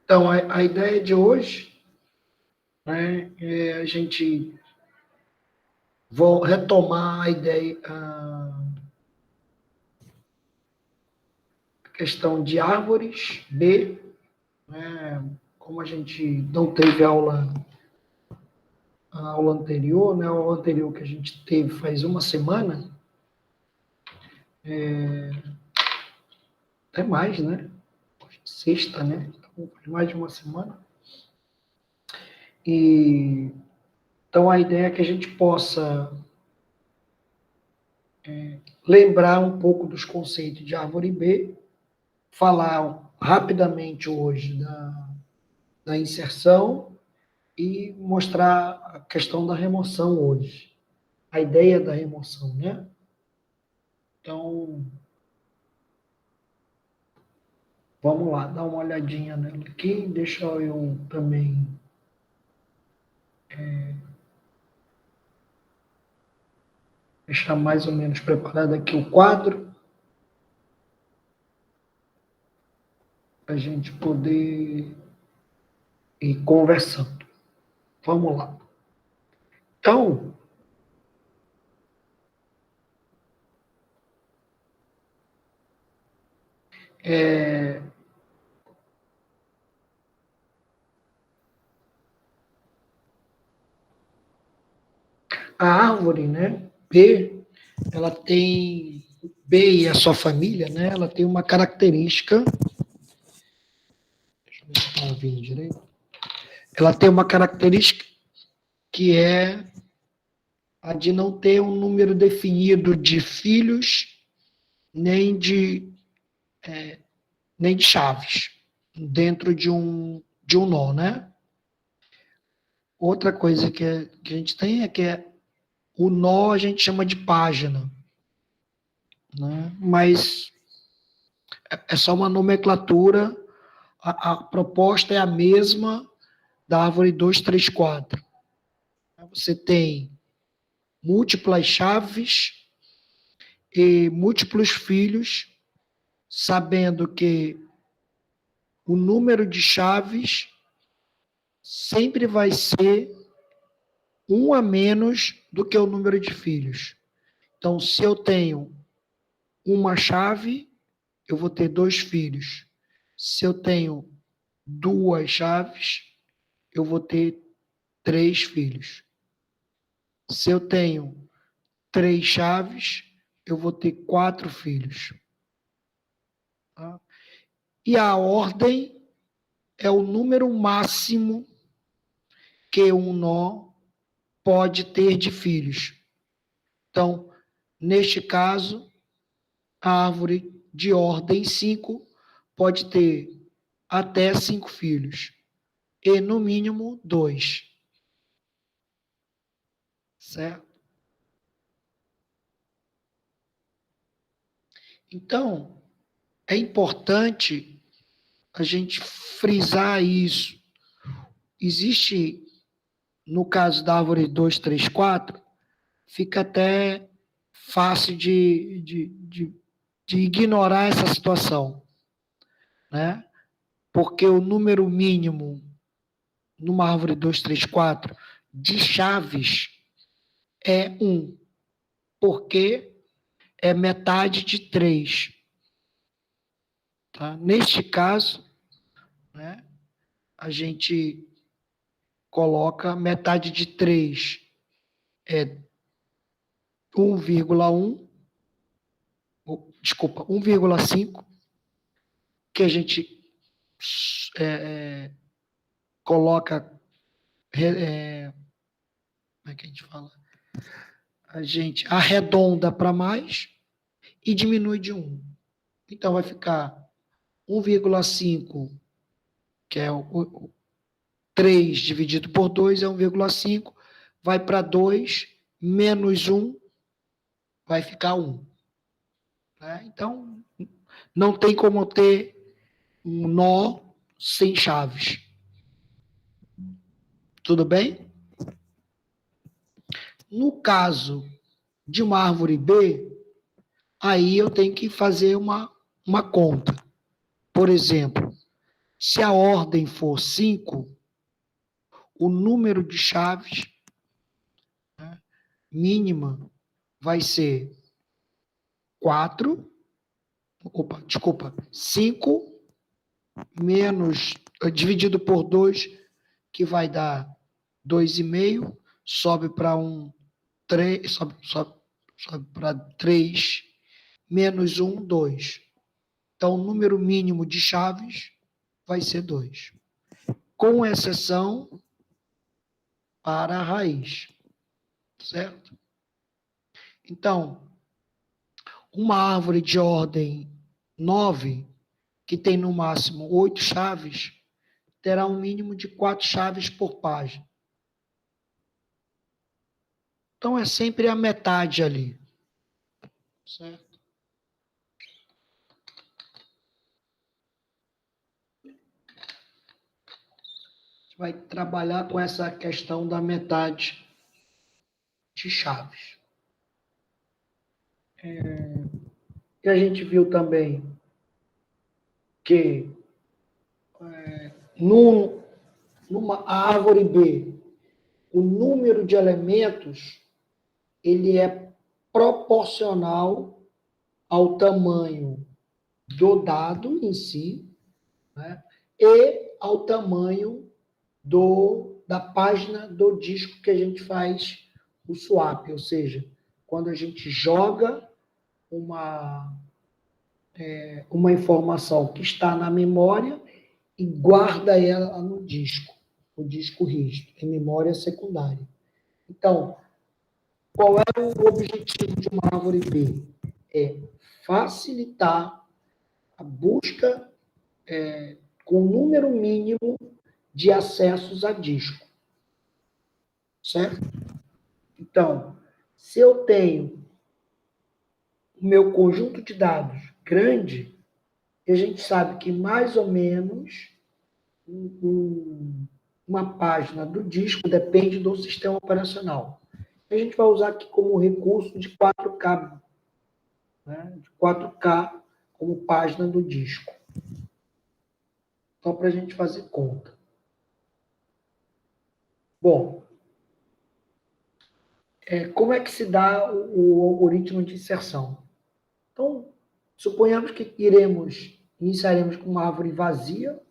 Então, a ideia de hoje, né, é a gente vou retomar a ideia, a questão de árvores, B, né, como a gente não teve a aula anterior, né, a aula anterior que a gente teve faz uma semana, até mais, né? Sexta, né? Então, faz mais de uma semana. E então a ideia é que a gente possa lembrar um pouco dos conceitos de árvore B, falar rapidamente hoje da inserção e mostrar a questão da remoção hoje, a ideia da remoção, né? Então, vamos lá, dar uma olhadinha nela aqui, deixa eu também deixar mais ou menos preparado aqui o quadro, para a gente poder ir conversando. Vamos lá. Então, é, a árvore, né, B, ela tem, B e a sua família, né, ela tem uma característica, deixa eu ver se está ouvindo direito, ela tem uma característica que é a de não ter um número definido de filhos, nem de, nem de chaves, dentro de um nó, né? Outra coisa que a gente tem é que o nó a gente chama de página, né? Mas é só uma nomenclatura, a proposta é a mesma da árvore 2, 3, 4. Você tem múltiplas chaves e múltiplos filhos, sabendo que o número de chaves sempre vai ser um a menos do que o número de filhos. Então, se eu tenho uma chave, eu vou ter 2 filhos. Se eu tenho 2 chaves, eu vou ter 3 filhos. Se eu tenho 3 chaves, eu vou ter 4 filhos. Tá? E a ordem é o número máximo que um nó pode ter de filhos. Então, neste caso, a árvore de ordem 5 pode ter até 5 filhos. E, no mínimo, 2. Certo? Então, é importante a gente frisar isso. Existe, no caso da árvore 2, 3, 4, fica até fácil de ignorar essa situação, né? Porque o número mínimo numa árvore 2, 3, 4 de chaves é 1, porque é metade de 3. Tá? Neste caso, né, a gente coloca metade de 3 é 1,1, desculpa, 1,5, que a gente coloca, como é que a gente fala? A gente arredonda para mais e diminui de 1. Então, vai ficar 1,5, que é o 3 dividido por 2 é 1,5, vai para 2, menos 1, vai ficar 1. Né? Então, não tem como ter um nó sem chaves. Tudo bem? No caso de uma árvore B, aí eu tenho que fazer uma conta. Por exemplo, Se a ordem for 5, o número de chaves, né, mínima vai ser 4, desculpa, 5 menos, dividido por 2, que vai dar 2,5, sobe para 3, sobe para 3, menos 1, 2. Então, o número mínimo de chaves vai ser 2, com exceção para a raiz, certo? Então, uma árvore de ordem 9, que tem no máximo 8 chaves, terá um mínimo de 4 chaves por página. Então, é sempre a metade ali, certo? A gente vai trabalhar com essa questão da metade de chaves. E a gente viu também que numa árvore B, o número de elementos ele é proporcional ao tamanho do dado em si, né, e ao tamanho da página do disco que a gente faz o swap, ou seja, quando a gente joga uma informação que está na memória e guarda ela no disco rígido, em memória secundária. Então, qual é o objetivo de uma árvore B? É facilitar a busca com o número mínimo de acessos a disco, certo? Então, se eu tenho o meu conjunto de dados grande, a gente sabe que mais ou menos uma página do disco depende do sistema operacional. A gente vai usar aqui como recurso de 4K, né? De 4K como página do disco. Só para a gente fazer conta. Bom, como é que se dá o algoritmo de inserção? Então, suponhamos que iniciaremos com uma árvore vazia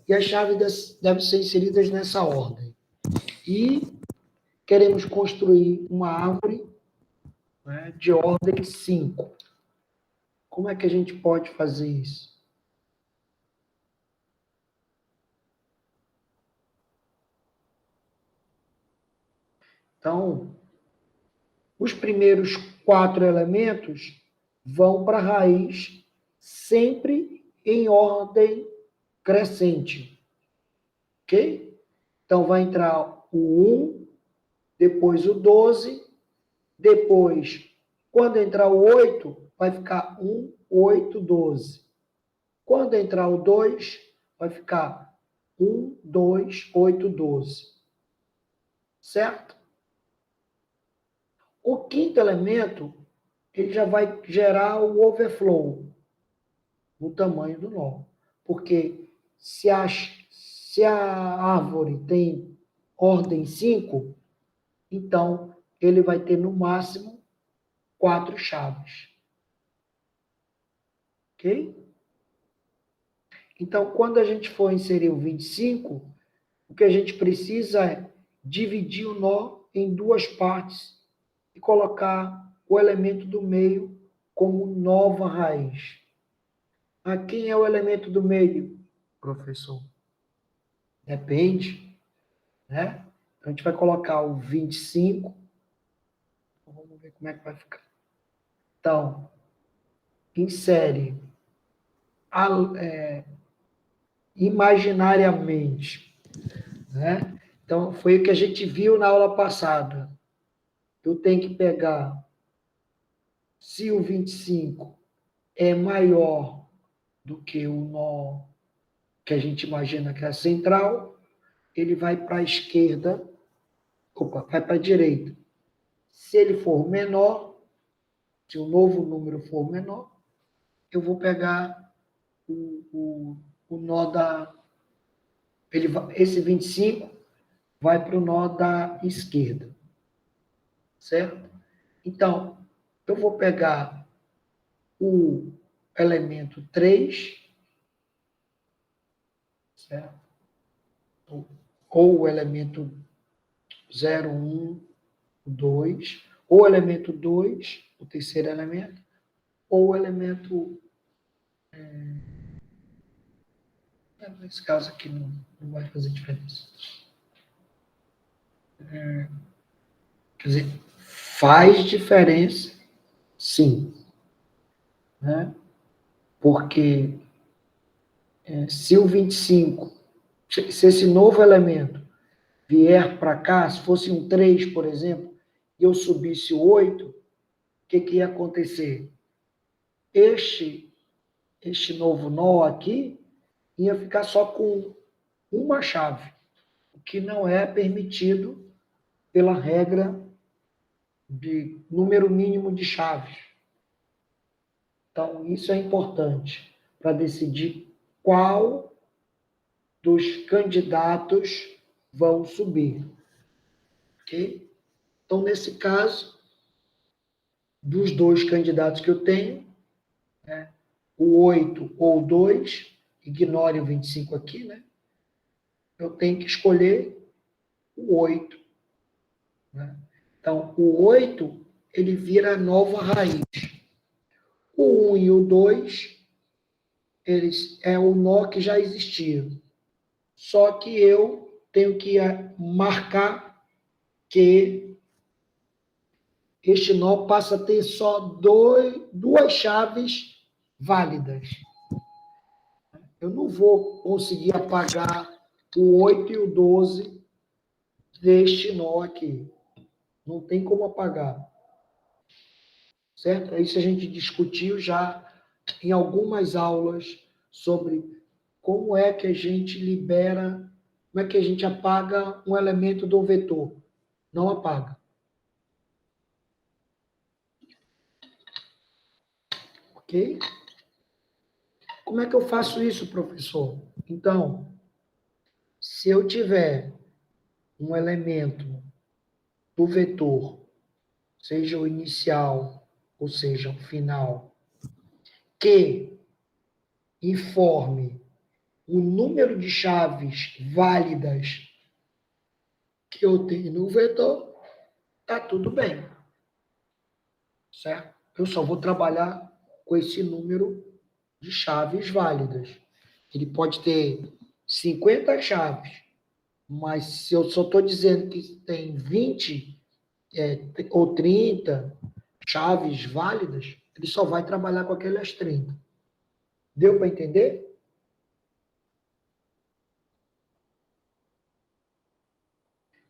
e as chaves devem ser inseridas nessa ordem. E queremos construir uma árvore, né, de ordem 5. Como é que a gente pode fazer isso? Então, os primeiros 4 elementos vão para a raiz sempre em ordem crescente. Ok? Então, vai entrar o 1, depois o 12, depois, quando entrar o 8, vai ficar 1, 8, 12. Quando entrar o 2, vai ficar 1, 2, 8, 12. Certo? O quinto elemento, ele já vai gerar o overflow no tamanho do nó. Porque se a árvore tem ordem 5, então ele vai ter no máximo 4 chaves. Ok? Então, quando a gente for inserir o 25, o que a gente precisa é dividir o nó em 2 partes e colocar o elemento do meio como nova raiz. Quem é o elemento do meio, professor? Depende, né? Então, a gente vai colocar o 25. Vamos ver como é que vai ficar. Então, insere imaginariamente, né? Então, foi o que a gente viu na aula passada. Eu tenho que pegar, se o 25 é maior do que o nó que a gente imagina que é a central, ele vai para a esquerda, vai para a direita. Se ele for menor, se o novo número for menor, eu vou pegar o nó esse 25 vai para o nó da esquerda, certo? Então, eu vou pegar o elemento 3, certo? Ou o elemento 0, 1, 2, ou o elemento 2, o terceiro elemento, ou o elemento... nesse caso aqui não vai fazer diferença. Quer dizer, faz diferença, sim. Né? Porque se o 25, se esse novo elemento vier para cá, se fosse um 3, por exemplo, e eu subisse o 8, o que ia acontecer? Este novo nó aqui ia ficar só com uma chave, o que não é permitido pela regra de número mínimo de chaves. Então, isso é importante para decidir qual dos candidatos vão subir. Ok? Então, nesse caso, dos dois candidatos que eu tenho, o 8 ou o 2, ignore o 25 aqui, né? Eu tenho que escolher o 8. Né? Então, o 8, ele vira a nova raiz. O 1 e o 2, eles é o nó que já existia. Só que eu tenho que marcar que este nó passa a ter só duas chaves válidas. Eu não vou conseguir apagar o 8 e o 12 deste nó aqui. Não tem como apagar. Certo? Isso a gente discutiu já em algumas aulas sobre como é que a gente libera, como é que a gente apaga um elemento do vetor. Não apaga. Ok? Como é que eu faço isso, professor? Então, se eu tiver um elemento do vetor, seja o inicial ou seja o final, que informe o número de chaves válidas que eu tenho no vetor, está tudo bem. Certo? Eu só vou trabalhar com esse número de chaves válidas. Ele pode ter 50 chaves, mas se eu só estou dizendo que tem 20 ou 30 chaves válidas, ele só vai trabalhar com aquelas 30. Deu para entender?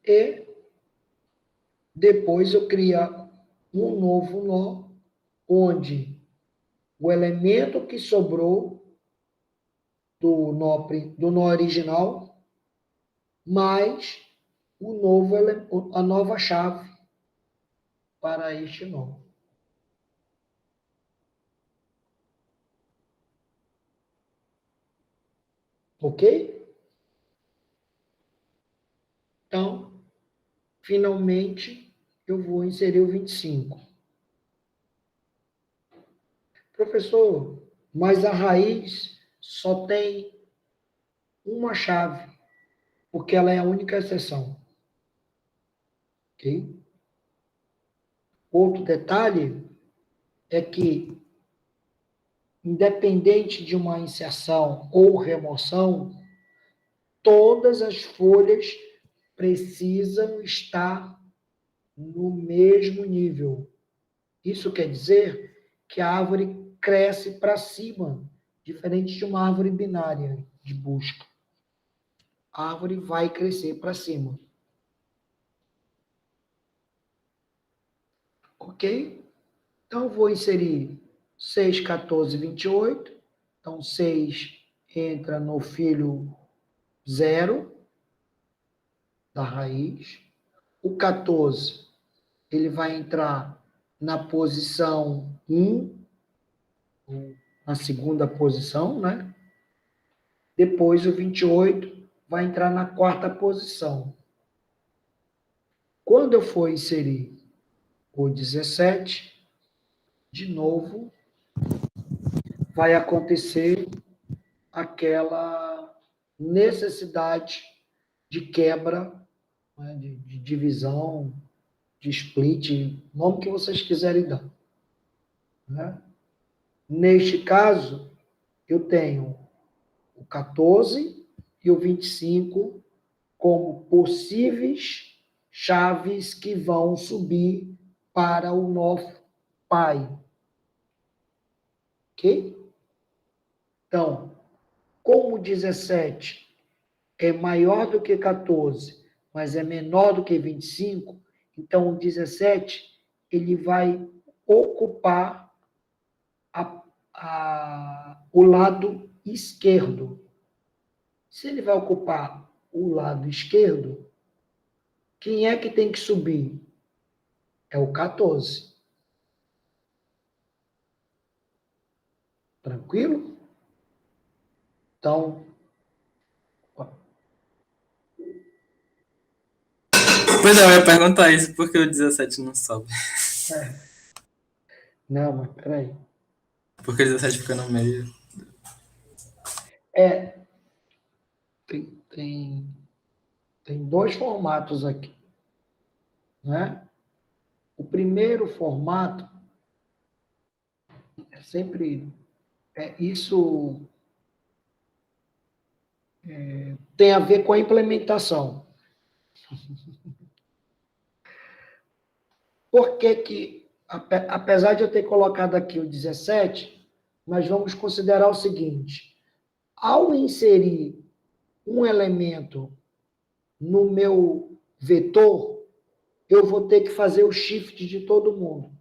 E depois eu criar um novo nó, onde o elemento que sobrou do nó original, mais a nova chave para este nó. Ok? Então, finalmente, eu vou inserir o 25. Professor, mas a raiz só tem uma chave, porque ela é a única exceção. Ok? Outro detalhe é que, independente de uma inserção ou remoção, todas as folhas precisam estar no mesmo nível. Isso quer dizer que a árvore cresce para cima, diferente de uma árvore binária de busca. A árvore vai crescer para cima. Ok? Então, vou inserir 6, 14, 28. Então, 6 entra no filho 0 da raiz. O 14, ele vai entrar na posição 1, na segunda posição, né? Depois, o 28 vai entrar na quarta posição. Quando eu for inserir o 17, de novo, vai acontecer aquela necessidade de quebra, né, de divisão, de split, nome que vocês quiserem dar. Né? Neste caso, eu tenho o 14 e o 25 como possíveis chaves que vão subir para o novo pai. Ok? Então, como 17 é maior do que 14, mas é menor do que 25, então o 17 ele vai ocupar o lado esquerdo. Se ele vai ocupar o lado esquerdo, quem é que tem que subir? É o 14. Tranquilo? Então, Pois é, eu ia perguntar isso, porque o 17 não sobe. não, mas peraí. Porque o 17 fica no meio. Tem dois formatos aqui, né? O primeiro formato é sempre isso tem a ver com a implementação. Por que, apesar de eu ter colocado aqui o 17, nós vamos considerar o seguinte: ao inserir um elemento no meu vetor, eu vou ter que fazer o shift de todo mundo.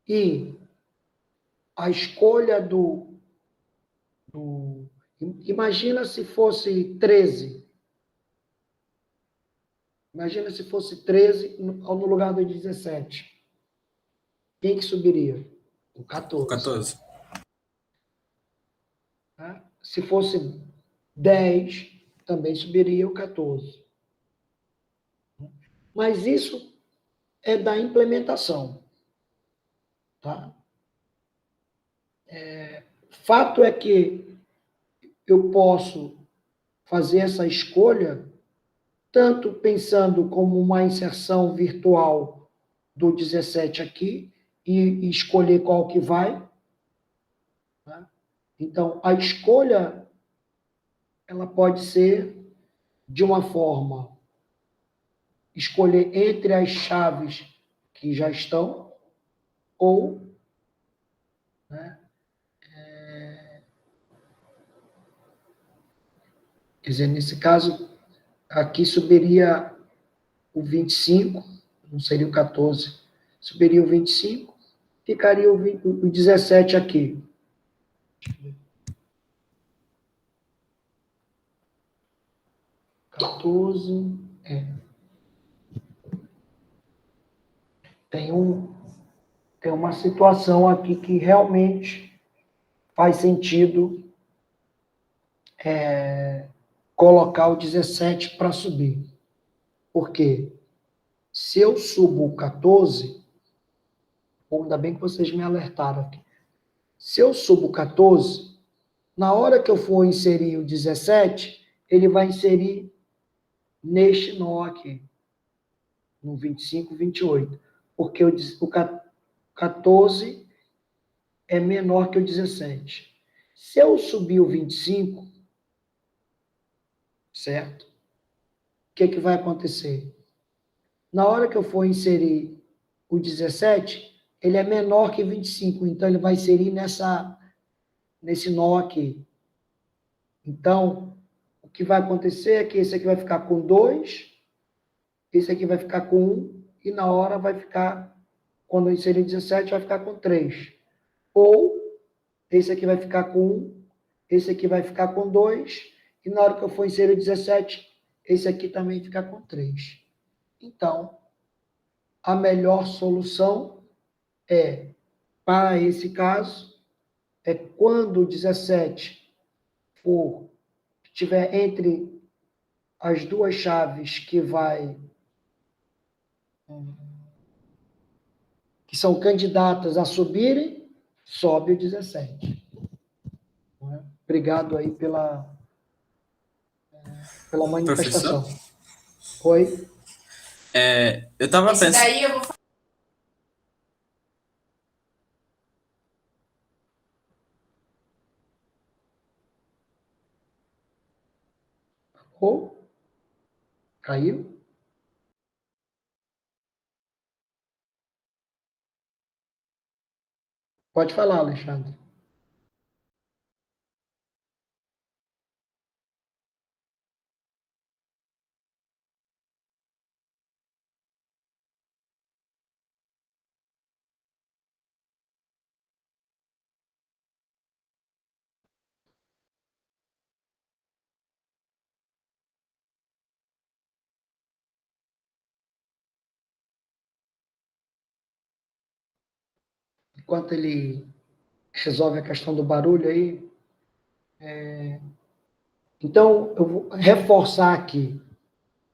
E a escolha imagina se fosse 13. Imagina se fosse 13 no lugar do 17. Quem que subiria? O 14. O 14. Né? Se fosse 10, também subiria o 14. Mas isso é da implementação. Tá? Fato é que eu posso fazer essa escolha tanto pensando como uma inserção virtual do 17 aqui e escolher qual que vai. Né? Então, a escolha ela pode ser de uma forma escolher entre as chaves que já estão ou, né, quer dizer, nesse caso, aqui subiria o 25, não seria o 14, subiria o 25, ficaria o 17 aqui. 14, tem uma situação aqui que realmente faz sentido colocar o 17 para subir. Por quê? Se eu subo o 14, ainda bem que vocês me alertaram aqui. Se eu subo o 14, na hora que eu for inserir o 17, ele vai inserir neste nó aqui, no 25, 28. Porque o 14 é menor que o 17. Se eu subir o 25, certo? O que vai acontecer? Na hora que eu for inserir o 17, ele é menor que 25, então ele vai inserir nesse nó aqui. Então, o que vai acontecer é que esse aqui vai ficar com 2, esse aqui vai ficar com 1, e na hora vai ficar, quando eu inserir 17, vai ficar com 3. Ou, esse aqui vai ficar com 1, esse aqui vai ficar com 2, e na hora que eu for inserir 17, esse aqui também fica com 3. Então, a melhor solução para esse caso, é quando o 17 estiver entre as duas chaves que são candidatas a subirem, sobe o 17. Obrigado aí pela manifestação. Professor? Oi? Eu estava Esse pensando. daí eu vou Ou? Caiu? Pode falar, Alexandre. Enquanto ele resolve a questão do barulho aí, então eu vou reforçar aqui.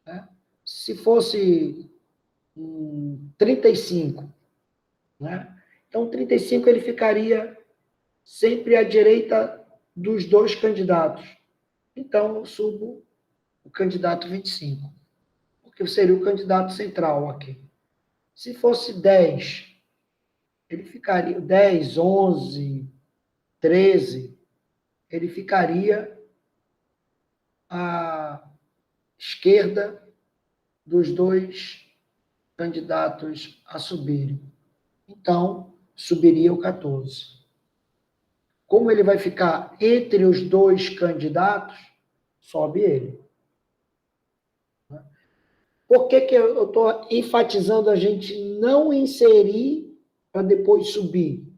Né? Se fosse 35, né? Então 35 ele ficaria sempre à direita dos dois candidatos. Então eu subo o candidato 25, porque seria o candidato central aqui. Se fosse 10, ele ficaria 10, 11, 13, ele ficaria à esquerda dos dois candidatos a subirem. Então, subiria o 14. Como ele vai ficar entre os dois candidatos, sobe ele. Por que eu estou enfatizando a gente não inserir para depois subir?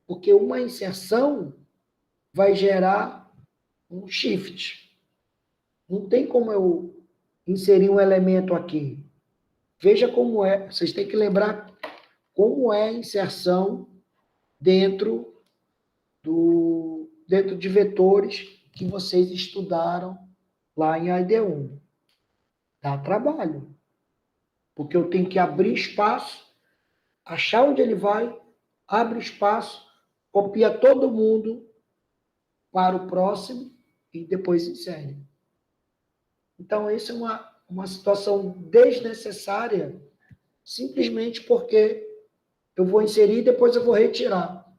Porque uma inserção vai gerar um shift. Não tem como eu inserir um elemento aqui. Veja como é, vocês têm que lembrar como é a inserção dentro de vetores que vocês estudaram lá em AD1. Dá trabalho. Porque eu tenho que abrir espaço, achar onde ele vai, abre espaço, copia todo mundo para o próximo e depois insere. Então, essa é uma situação desnecessária, simplesmente porque eu vou inserir e depois eu vou retirar.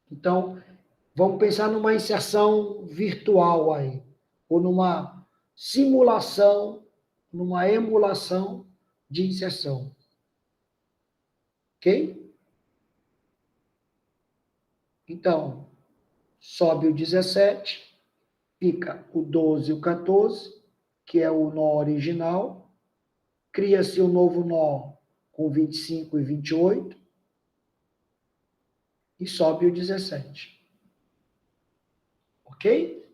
Então, vamos pensar numa inserção virtual aí, ou numa simulação, numa emulação de inserção. Ok? Então, sobe o 17, fica o 12 e o 14, que é o nó original, cria-se um novo nó com 25 e 28, e sobe o 17. Ok?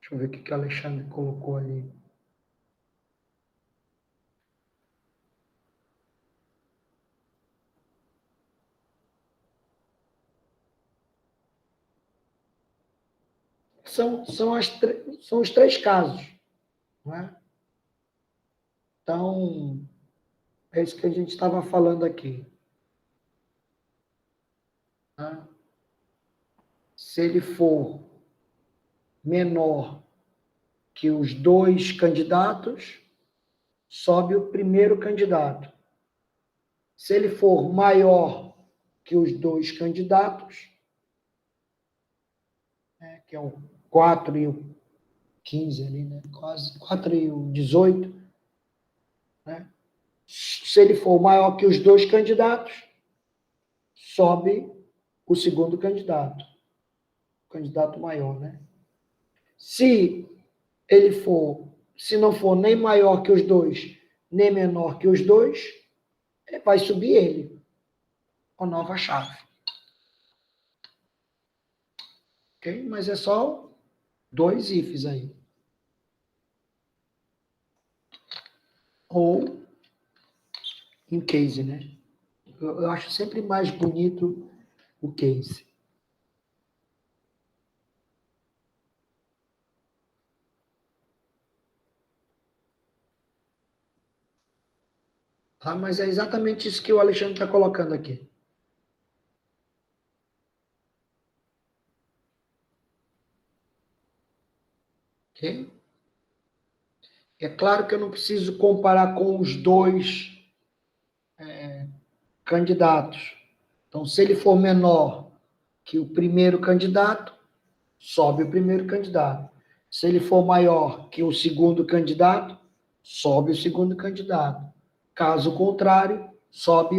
Deixa eu ver o que o Alexandre colocou ali. São os três casos. Não é? Então, é isso que a gente estava falando aqui. Né? Se ele for menor que os dois candidatos, sobe o primeiro candidato. Se ele for maior que os dois candidatos, né, que é o 4 e o 15 ali, né? Quase 4 e o 18, né? Se ele for maior que os dois candidatos, sobe o segundo candidato, o candidato maior, né? Se não for nem maior que os dois, nem menor que os dois, vai subir ele, a nova chave. Ok? Mas é só 2 ifs aí. Ou em case, né? Eu acho sempre mais bonito o case. Tá? Mas é exatamente isso que o Alexandre está colocando aqui. Ok? É claro que eu não preciso comparar com os dois candidatos. Então, se ele for menor que o primeiro candidato, sobe o primeiro candidato. Se ele for maior que o segundo candidato, sobe o segundo candidato. Caso contrário, sobe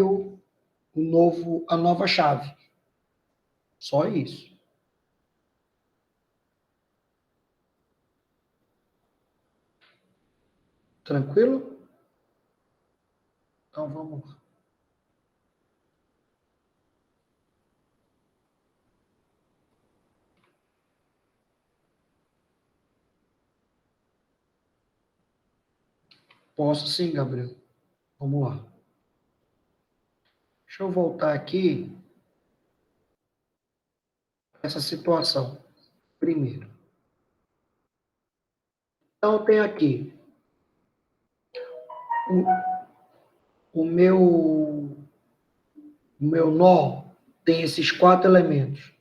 a nova chave. Só isso. Tranquilo? Então vamos lá. Posso sim, Gabriel. Vamos lá. Deixa eu voltar aqui essa situação primeiro. Então, tem aqui o, o meu, o meu nó tem esses 4 elementos.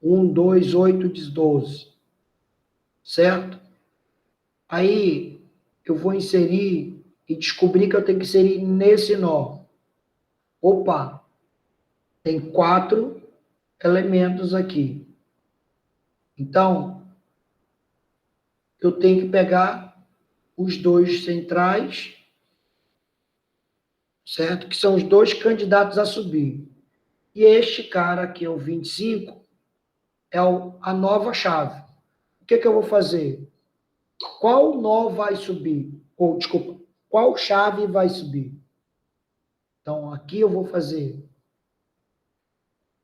1, 2, 8, 12. Certo? Aí eu vou inserir e descobrir que eu tenho que inserir nesse nó. Opa, tem 4 elementos aqui. Então, eu tenho que pegar os 2 centrais, certo? Que são os 2 candidatos a subir. E este cara aqui é o 25, é a nova chave. O que eu vou fazer? Qual nó vai subir? Ou, desculpa, qual chave vai subir? Então, aqui eu vou fazer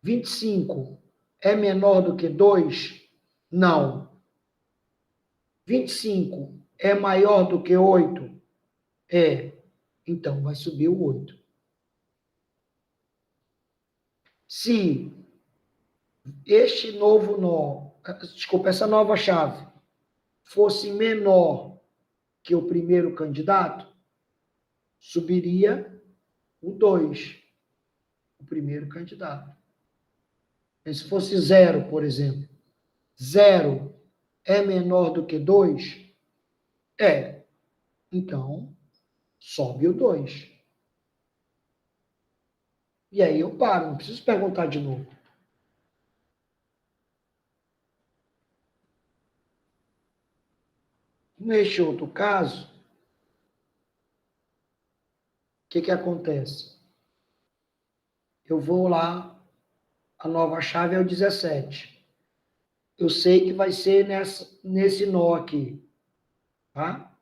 25 é menor do que 2? Não. 25 é maior do que 8? É. Então, vai subir o 8. Se este novo nó, desculpa, essa nova chave fosse menor que o primeiro candidato, subiria o 2, o primeiro candidato. E se fosse 0, por exemplo, 0 é menor do que 2? É. Então, sobe o 2. E aí eu paro, não preciso perguntar de novo. Neste outro caso, o que acontece? Eu vou lá, a nova chave é o 17. Eu sei que vai ser nesse nó aqui. Tá?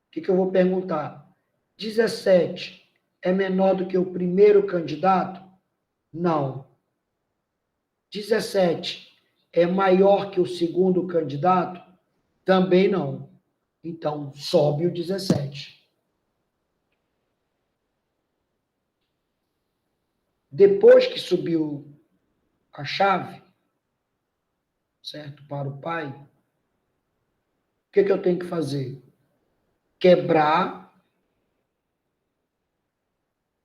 O que eu vou perguntar? 17 é menor do que o primeiro candidato? Não. 17 é maior que o segundo candidato? Também não. Então, sobe o 17. Depois que subiu a chave, certo? Para o pai, o que eu tenho que fazer? Quebrar,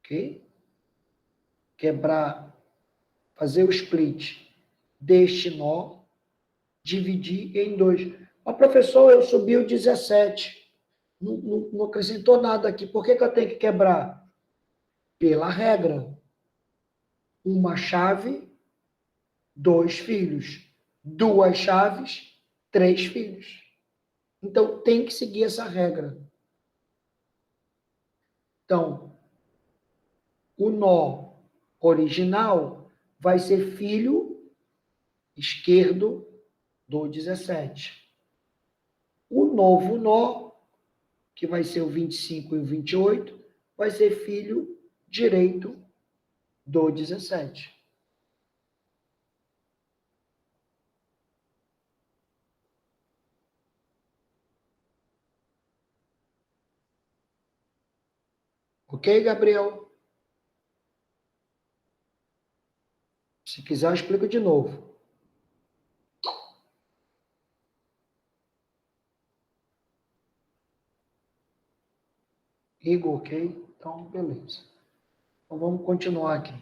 ok? Quebrar, fazer o split deste nó, dividir em 2. Mas, professor, eu subi o 17. Não acrescentou nada aqui. Por que eu tenho que quebrar? Pela regra. Uma chave, 2 filhos. 2 chaves, 3 filhos. Então, tem que seguir essa regra. Então, o nó original vai ser filho esquerdo do 17. O novo nó, que vai ser o 25 e o 28, vai ser filho direito do 17. Ok, Gabriel? Se quiser, eu explico de novo. Igor, ok? Então, beleza. Então, vamos continuar aqui.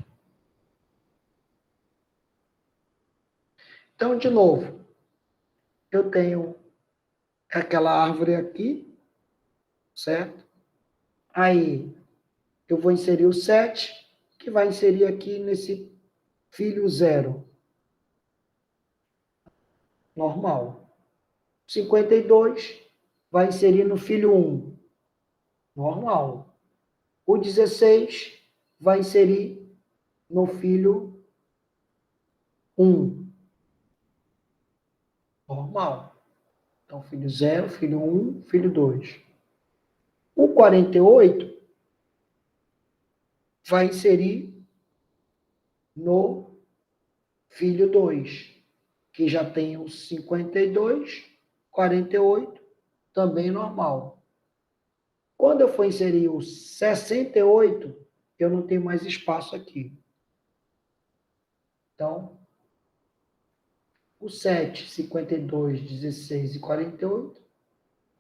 Então, de novo, eu tenho aquela árvore aqui, certo? Aí, eu vou inserir o 7, que vai inserir aqui nesse filho 0. Normal. 52 vai inserir no filho 1. Normal. O 16 vai inserir no filho 1. Normal. Então, filho 0, filho 1, filho 2. O 48 vai inserir no filho 2, que já tem o 52, 48, também normal. Quando eu for inserir o 68, eu não tenho mais espaço aqui. Então, o 7, 52, 16 e 48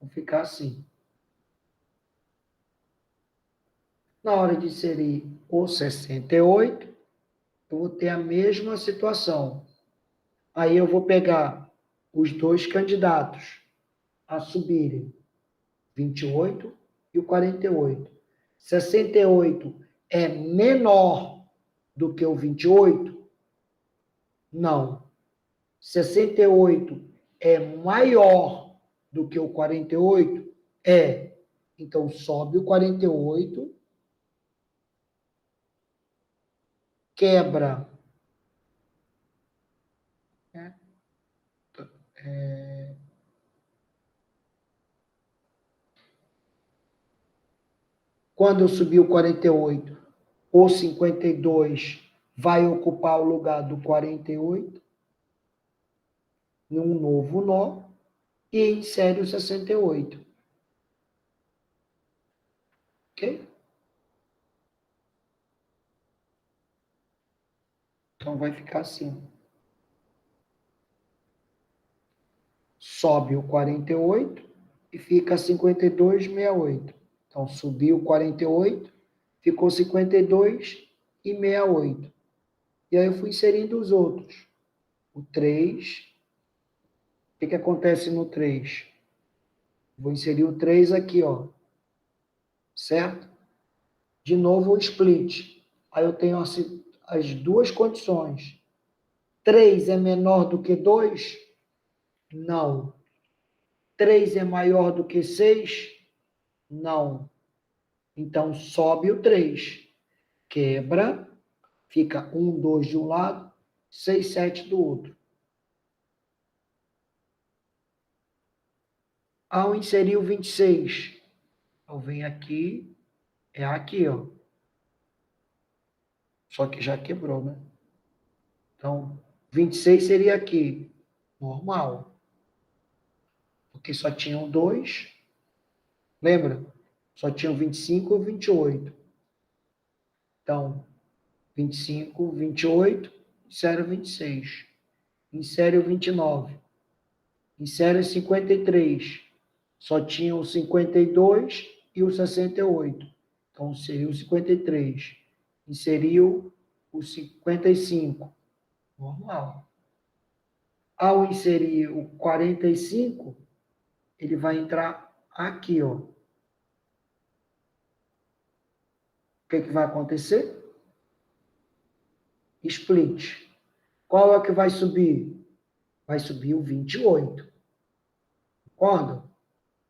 vão ficar assim. Na hora de inserir o 68, eu vou ter a mesma situação. Aí eu vou pegar os dois candidatos a subirem, 28 e o 48. 68 é menor do que o 28? Não. 68 é maior do que o 48? É. Então, sobe o 48, quebra. Quando eu subir o 48, o 52 vai ocupar o lugar do 48, num novo nó, e insere o 68. Ok? Então, vai ficar assim. Sobe o 48 e fica 52, 68. Então, subiu o 48, ficou 52 e 68. E aí eu fui inserindo os outros. O 3. O que acontece no 3? Vou inserir o 3 aqui, ó. Certo? De novo o split. Aí eu tenho as duas condições. 3 é menor do que 2? Não. 3 é maior do que 6? Não. Então, sobe o 3. Quebra. Fica 1, 2 de um lado, 6, 7 do outro. Ao inserir o 26, eu venho aqui, é aqui, ó. Só que já quebrou, né? Então, 26 seria aqui. Normal. Porque só tinham dois. Lembra? Só tinham 25 e 28. Então, 25, 28, insere o 26. Insere o 29. Insere o 53. Só tinham o 52 e o 68. Então, inseriu o 53. Inseriu o 55. Normal. Ao inserir o 45, ele vai entrar aqui, ó. O que vai acontecer? Split. Qual é que vai subir? Vai subir o 28. Concorda?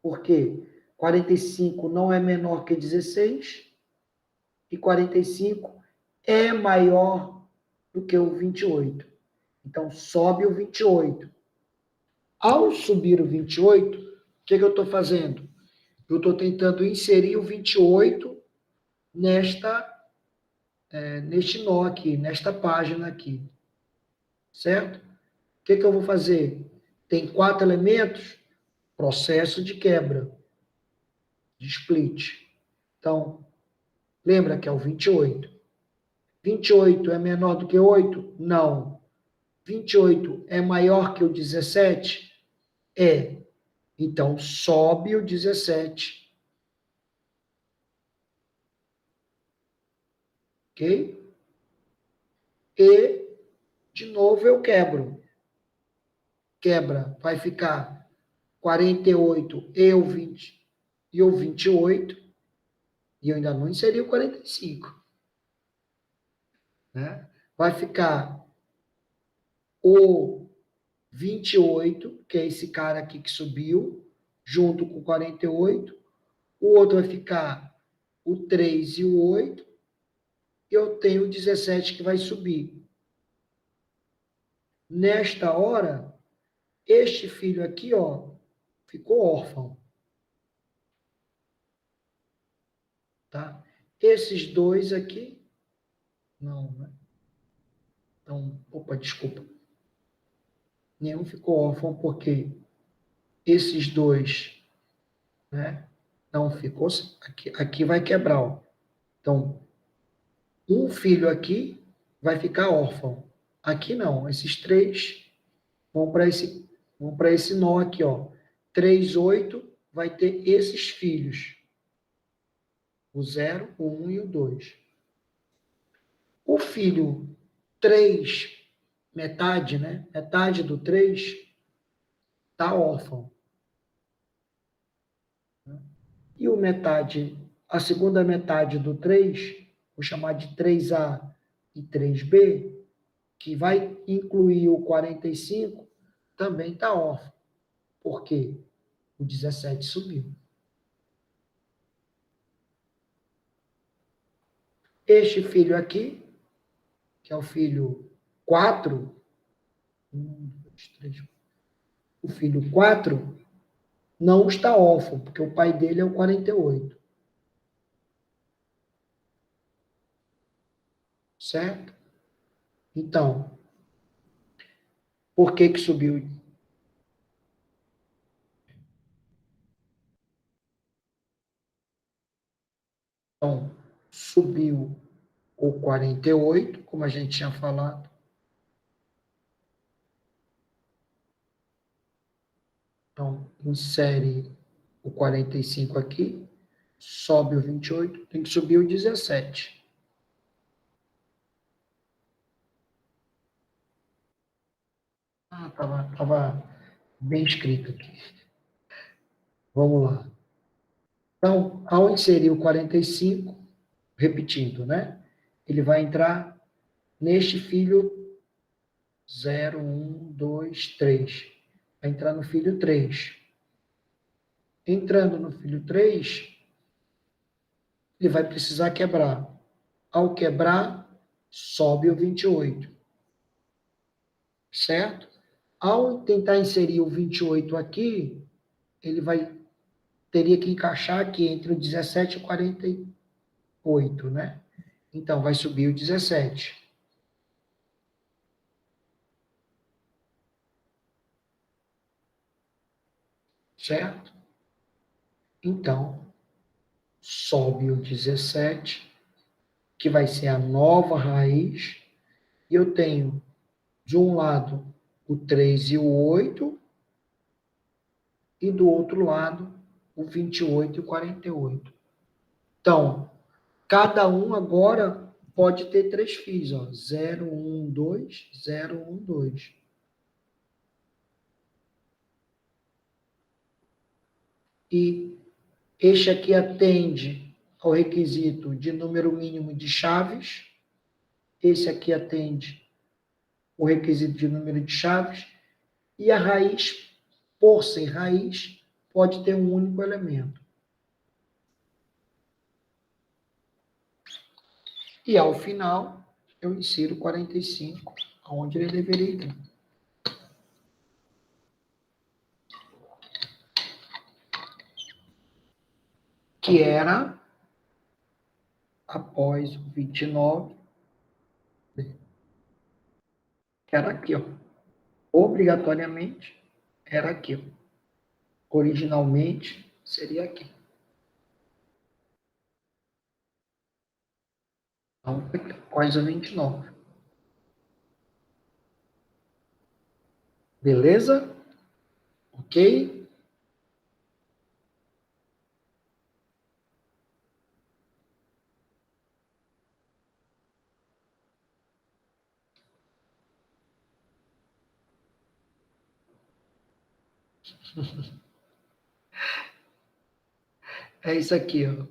Por quê? 45 não é menor que 16 e 45 é maior do que o 28. Então, sobe o 28. Ao subir o 28, o que eu estou fazendo? Eu estou tentando inserir o 28 neste nó aqui, nesta página aqui. Certo? O que eu vou fazer? Tem 4 elementos, processo de quebra, de split. Então, Lembra que é o 28. 28 é menor do que 8? Não. 28 é maior que o 17? É. Então, sobe o 17. Ok? E, de novo, eu quebro. Quebra, vai ficar 48 e o 20 e o 28. E eu ainda não inseri o 45. Né? Vai ficar o 28, que é esse cara aqui que subiu, junto com o 48. O outro vai ficar o 3 e o 8. E eu tenho o 17 que vai subir. Nesta hora, este filho aqui, ó, ficou órfão. Tá? Esses dois aqui, não, né? Então, opa, desculpa. Nenhum ficou órfão porque esses dois, né? Não ficou. Aqui vai quebrar, ó. Então, um filho aqui vai ficar órfão. Aqui não. Esses três vão para esse nó aqui, ó. 3, 8 vai ter esses filhos. O 0, o 1 e o 2. O filho 3, metade, né? Metade do 3 está órfão. E o metade, a segunda metade do 3, vou chamar de 3A e 3B, que vai incluir o 45, também está órfão. Por quê? O 17 subiu. Este filho aqui, que é o filho 4, 1, 2, 3, o filho 4 não está órfão, porque o pai dele é o 48. Certo? Então, por que que subiu? Então, subiu o 48, como a gente tinha falado. Então, insere o 45 aqui, sobe o 28, tem que subir o 17. Ah, estava bem escrito aqui. Vamos lá. Então, ao inserir o 45, repetindo, né? Ele vai entrar neste filho 0, 1, 2, 3. Vai entrar no filho 3. Entrando no filho 3, ele vai precisar quebrar. Ao quebrar, sobe o 28. Certo? Ao tentar inserir o 28 aqui, ele teria que encaixar aqui entre o 17 e o 48, né? Então, vai subir o 17. Certo? Então, sobe o 17, que vai ser a nova raiz, e eu tenho, de um lado, o 3 e o 8, e do outro lado, o 28 e o 48. Então, cada um agora pode ter 3 filhos, ó, 0, 1, 2, 0, 1, 2. E este aqui atende ao requisito de número mínimo de chaves, esse aqui atende o requisito de número de chaves, e a raiz, por ser raiz, pode ter um único elemento. E ao final, eu insiro 45, onde ele deveria ir. Que era após o 29, que era aqui, ó. Obrigatoriamente, era aqui, ó. Originalmente, seria aqui. Coisa 29. Beleza? Ok? É isso aqui, ó.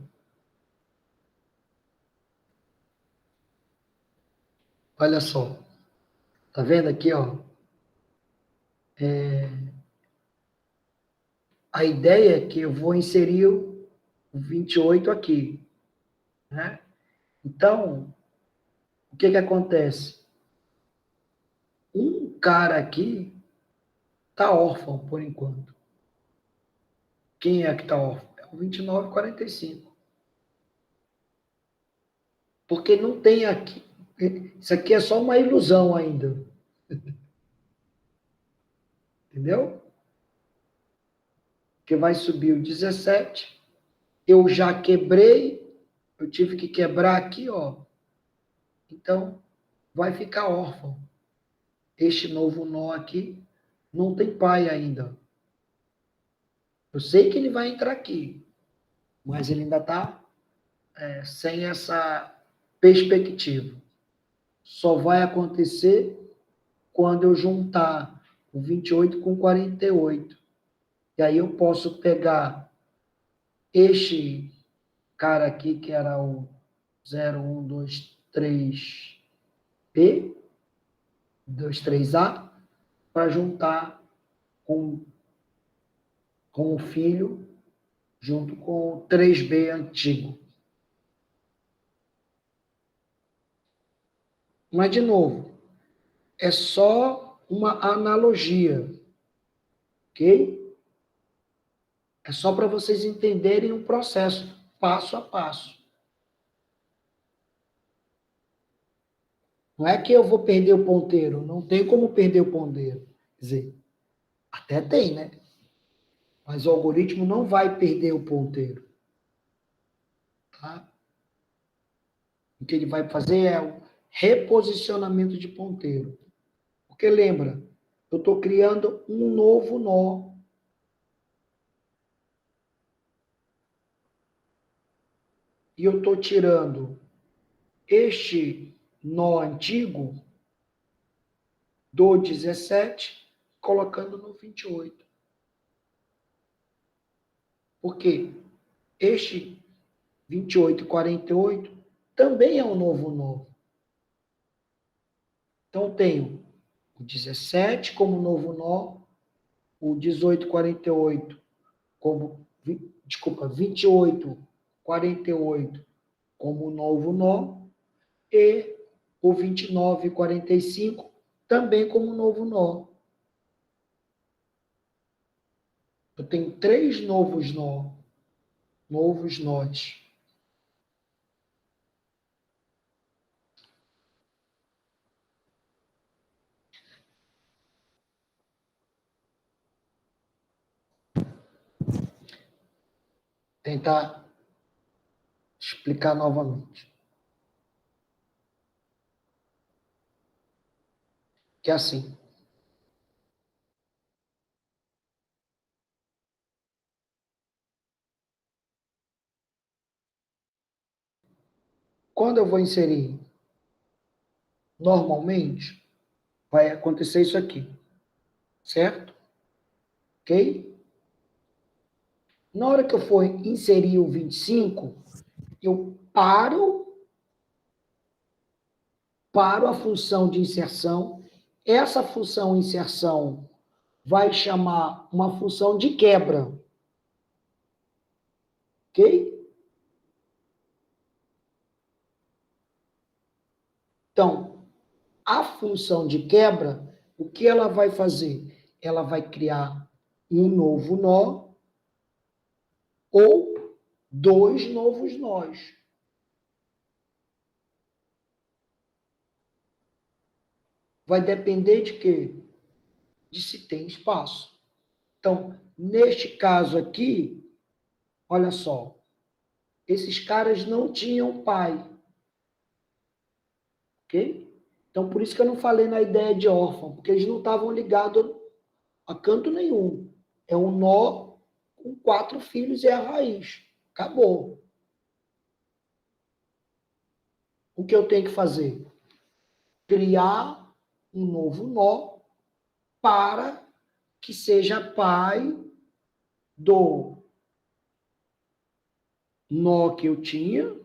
Olha só. Tá vendo aqui, ó? A ideia é que eu vou inserir o 28 aqui, né? Então, o que que acontece? Um cara aqui tá órfão por enquanto. Quem é que tá órfão? É o 29,45. Porque não tem aqui. Isso aqui é só uma ilusão ainda. Entendeu? Que vai subir o 17. Eu já quebrei. Eu tive que quebrar aqui, ó. Então, vai ficar órfão. Este novo nó aqui não tem pai ainda. Eu sei que ele vai entrar aqui, mas ele ainda está sem essa perspectiva. Só vai acontecer quando eu juntar o 28 com 48. E aí eu posso pegar este cara aqui, que era o 0123P, 23A, para juntar com o filho, junto com o 3B antigo. Mas, de novo, é só uma analogia, ok? É só para vocês entenderem o processo, passo a passo. Não é que eu vou perder o ponteiro, não tem como perder o ponteiro. Quer dizer, até tem, né? Mas o algoritmo não vai perder o ponteiro. Tá? O que ele vai fazer é o reposicionamento de ponteiro. Porque lembra, eu estou criando um novo nó. E eu estou tirando este nó antigo do 17, colocando no 28. Porque este 28 e 48 também é um novo nó. Então, tenho o 17 como novo nó, o 18 e 48 como, desculpa, 28 e 48 como novo nó, e o 29 e 45 também como novo nó. Eu tenho 3 novos nós. Tentar explicar novamente. Que é assim. Quando eu vou inserir normalmente, vai acontecer isso aqui. Certo? Ok? Na hora que eu for inserir o 25, eu paro a função de inserção. Essa função inserção vai chamar uma função de quebra. Ok? Então, a função de quebra, o que ela vai fazer? Ela vai criar um novo nó ou 2 novos nós. Vai depender de quê? De se tem espaço. Então, neste caso aqui, olha só, esses caras não tinham pai. Ok? Então, por isso que eu não falei na ideia de órfão, porque eles não estavam ligados a canto nenhum. É um nó com 4 filhos e a raiz. Acabou. O que eu tenho que fazer? Criar um novo nó para que seja pai do nó que eu tinha,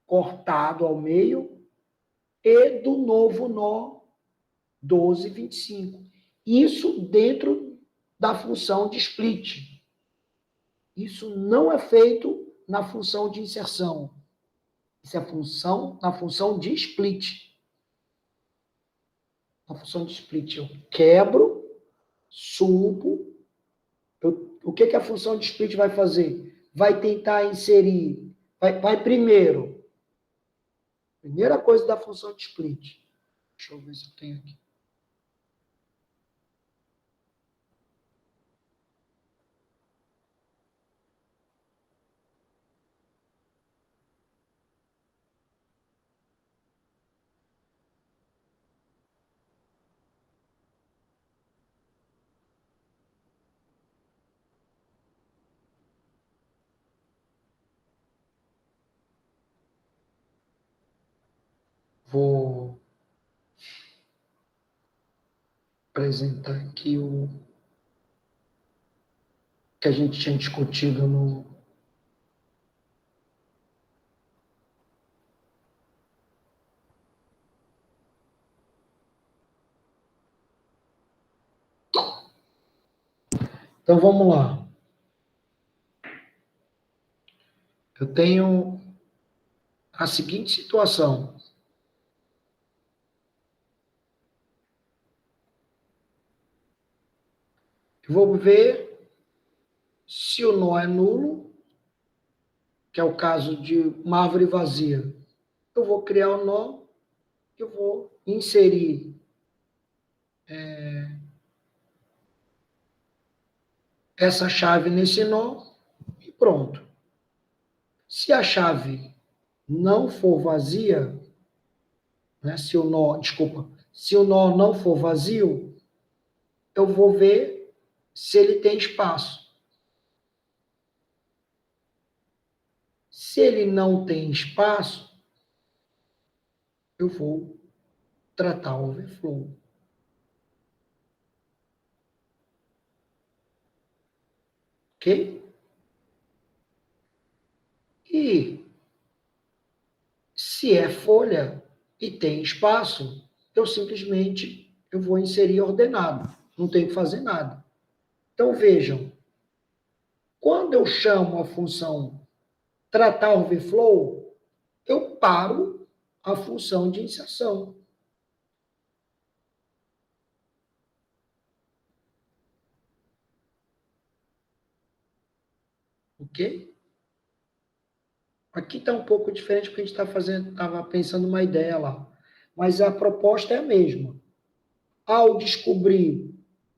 cortado ao meio, e do novo nó 12, 25. Isso dentro da função de split. Isso não é feito na função de inserção. Isso é na função de split. Na função de split, eu quebro, subo. O que a função de split vai fazer? Vai tentar inserir. Vai primeiro. Primeira coisa da função de split. Deixa eu ver se eu tenho aqui. Vou apresentar aqui o que a gente tinha discutido no. Então vamos lá. Eu tenho a seguinte situação. Eu vou ver se o nó é nulo, que é o caso de uma árvore vazia. Eu vou criar o nó, eu vou inserir essa chave nesse nó e pronto. Se a chave não for vazia, né, se o nó não for vazio, eu vou ver se ele tem espaço. Se ele não tem espaço, eu vou tratar o overflow. Ok? E se é folha e tem espaço, eu vou inserir ordenado. Não tenho que fazer nada. Então, vejam, quando eu chamo a função tratar overflow, eu paro a função de inserção. Ok? Aqui está um pouco diferente porque a gente estava pensando uma ideia lá. Mas a proposta é a mesma. Ao descobrir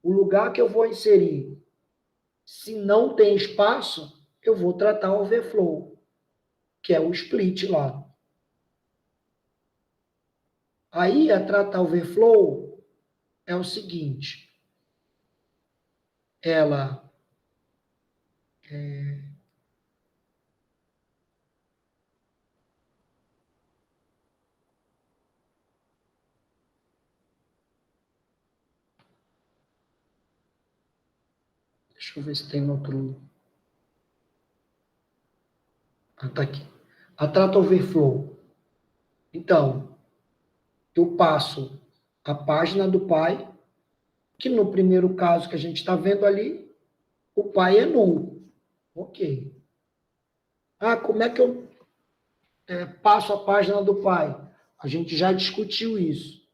o lugar que eu vou inserir, se não tem espaço, eu vou tratar o overflow, que é o split lá. Aí, a tratar overflow é o seguinte. Ela deixa eu ver se tem outro. Ah, tá aqui. A trata overflow. Então, eu passo a página do pai, que no primeiro caso que a gente está vendo ali, o pai é nulo. Ok. Ah, como é que eu passo a página do pai? A gente já discutiu isso.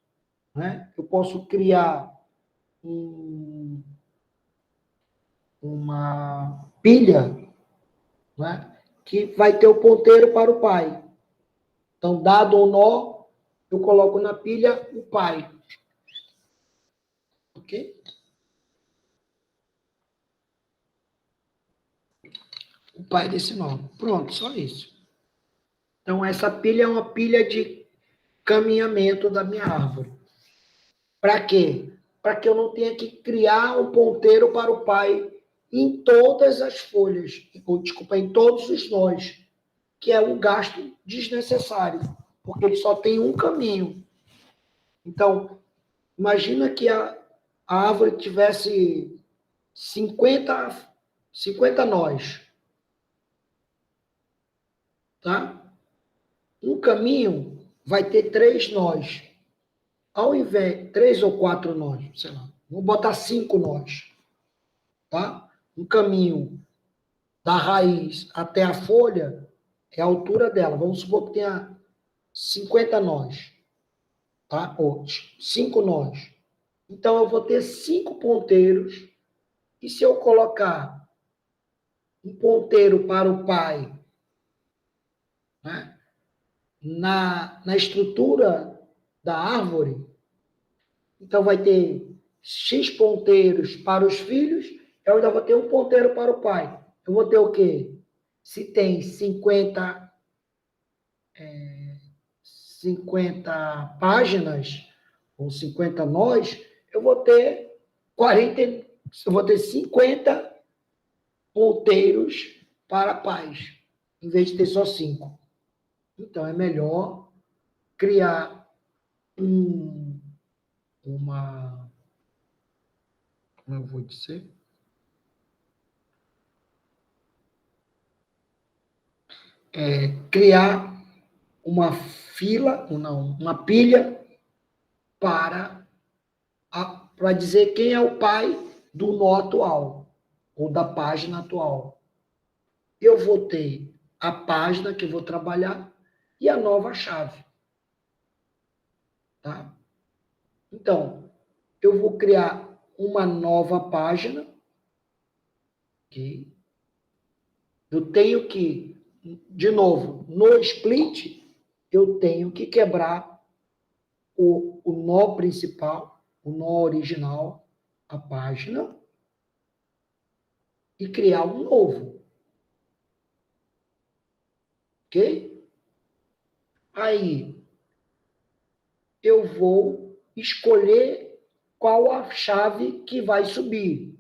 Né? Eu posso criar uma pilha, né? Que vai ter o ponteiro para o pai. Então, dado o nó, eu coloco na pilha o pai. Ok? O pai desse nó. Pronto, só isso. Então, essa pilha é uma pilha de caminhamento da minha árvore. Para quê? Para que eu não tenha que criar um ponteiro para o pai em todas as folhas, ou, desculpa, em todos os nós, que é um gasto desnecessário, porque ele só tem um caminho. Então, imagina que a árvore tivesse 50 nós, tá? Um caminho vai ter 3 nós. Ao invés, 3 ou 4 nós, sei lá, vamos botar 5 nós, tá? Um caminho da raiz até a folha é a altura dela. Vamos supor que tenha 50 nós, tá? Ou 5 nós. Então, eu vou ter 5 ponteiros, e se eu colocar um ponteiro para o pai, né, na estrutura da árvore, então vai ter X ponteiros para os filhos, eu ainda vou ter um ponteiro para o pai. Eu vou ter o quê? Se tem 50 páginas, ou 50 nós, eu vou ter 50 ponteiros para pais, em vez de ter só 5. Então, é melhor criar uma... Como eu vou dizer? Criar uma fila, não, uma pilha para dizer quem é o pai do nó atual, ou da página atual. Eu vou ter a página que eu vou trabalhar e a nova chave. Tá? Então, eu vou criar uma nova página. Okay? Eu tenho que, de novo, no split, eu tenho que quebrar o nó principal, o nó original, a página, e criar um novo. Ok? Aí, eu vou escolher qual a chave que vai subir.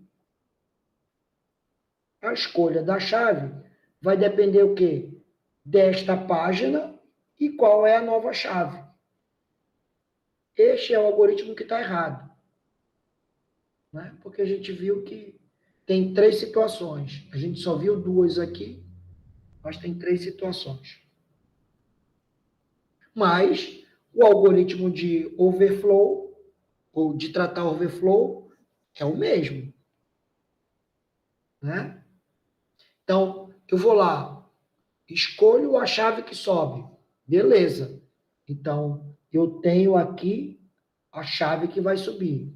A escolha da chave vai depender o quê? Desta página e qual é a nova chave. Este é o algoritmo que está errado. Né? Porque a gente viu que tem 3 situações. A gente só viu 2 aqui, mas tem 3 situações. Mas o algoritmo de overflow, ou de tratar overflow, é o mesmo. Né? Então, eu vou lá, escolho a chave que sobe. Beleza. Então, eu tenho aqui a chave que vai subir.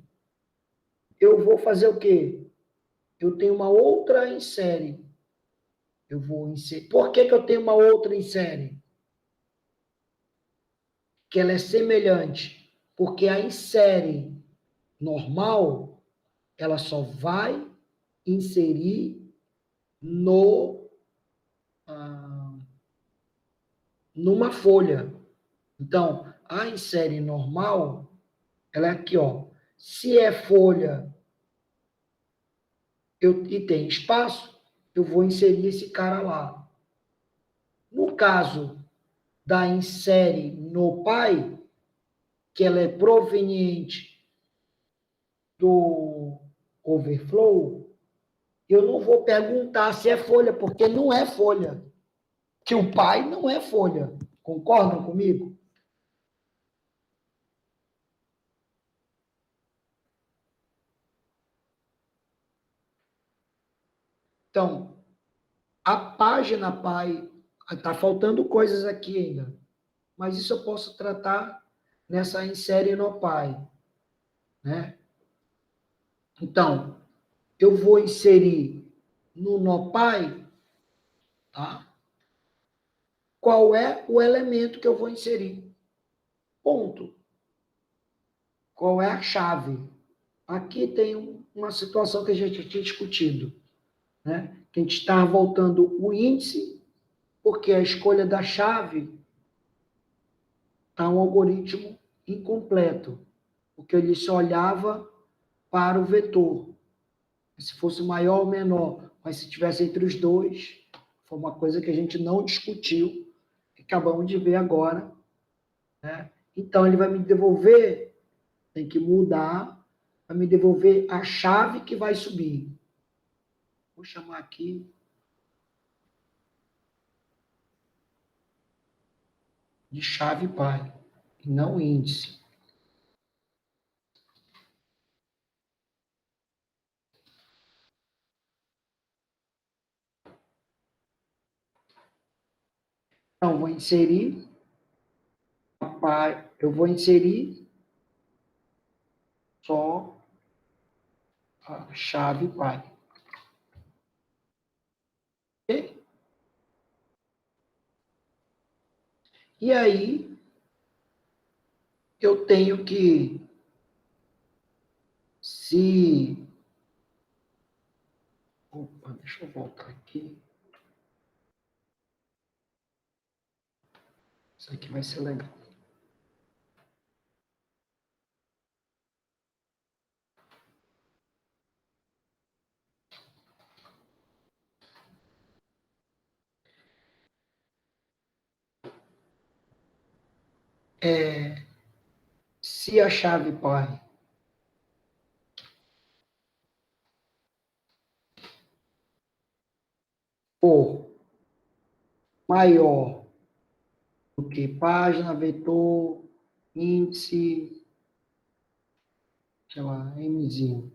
Eu vou fazer o quê? Eu tenho uma outra insere. Eu vou inserir. Por que eu tenho uma outra insere? Que ela é semelhante. Porque a insere normal, ela só vai inserir numa folha. Então, a insere normal, ela é aqui, ó. Se é folha e tem espaço, eu vou inserir esse cara lá. No caso da insere no pai, que ela é proveniente do overflow, eu não vou perguntar se é folha, porque não é folha. Que o pai não é folha. Concordam comigo? Então, a página pai, está faltando coisas aqui ainda, mas isso eu posso tratar nessa insere no pai. Né? Então, eu vou inserir no nó pai, tá? Qual é o elemento que eu vou inserir. Ponto. Qual é a chave? Aqui tem uma situação que a gente tinha discutido. Né? Que a gente está voltando o índice, porque a escolha da chave está um algoritmo incompleto, porque ele só olhava para o vetor. Se fosse maior ou menor, mas se tivesse entre os dois, foi uma coisa que a gente não discutiu, que acabamos de ver agora, né? Então, ele vai me devolver, tem que mudar, vai me devolver a chave que vai subir. Vou chamar aqui de chave pai, e não índice. Então, vou inserir, eu vou inserir só a chave pai. Ok? E aí, eu tenho que, se... Opa, deixa eu voltar aqui. Isso aqui vai ser legal. Se a chave pai for maior do que página, vetor, índice, sei lá, Mzinho.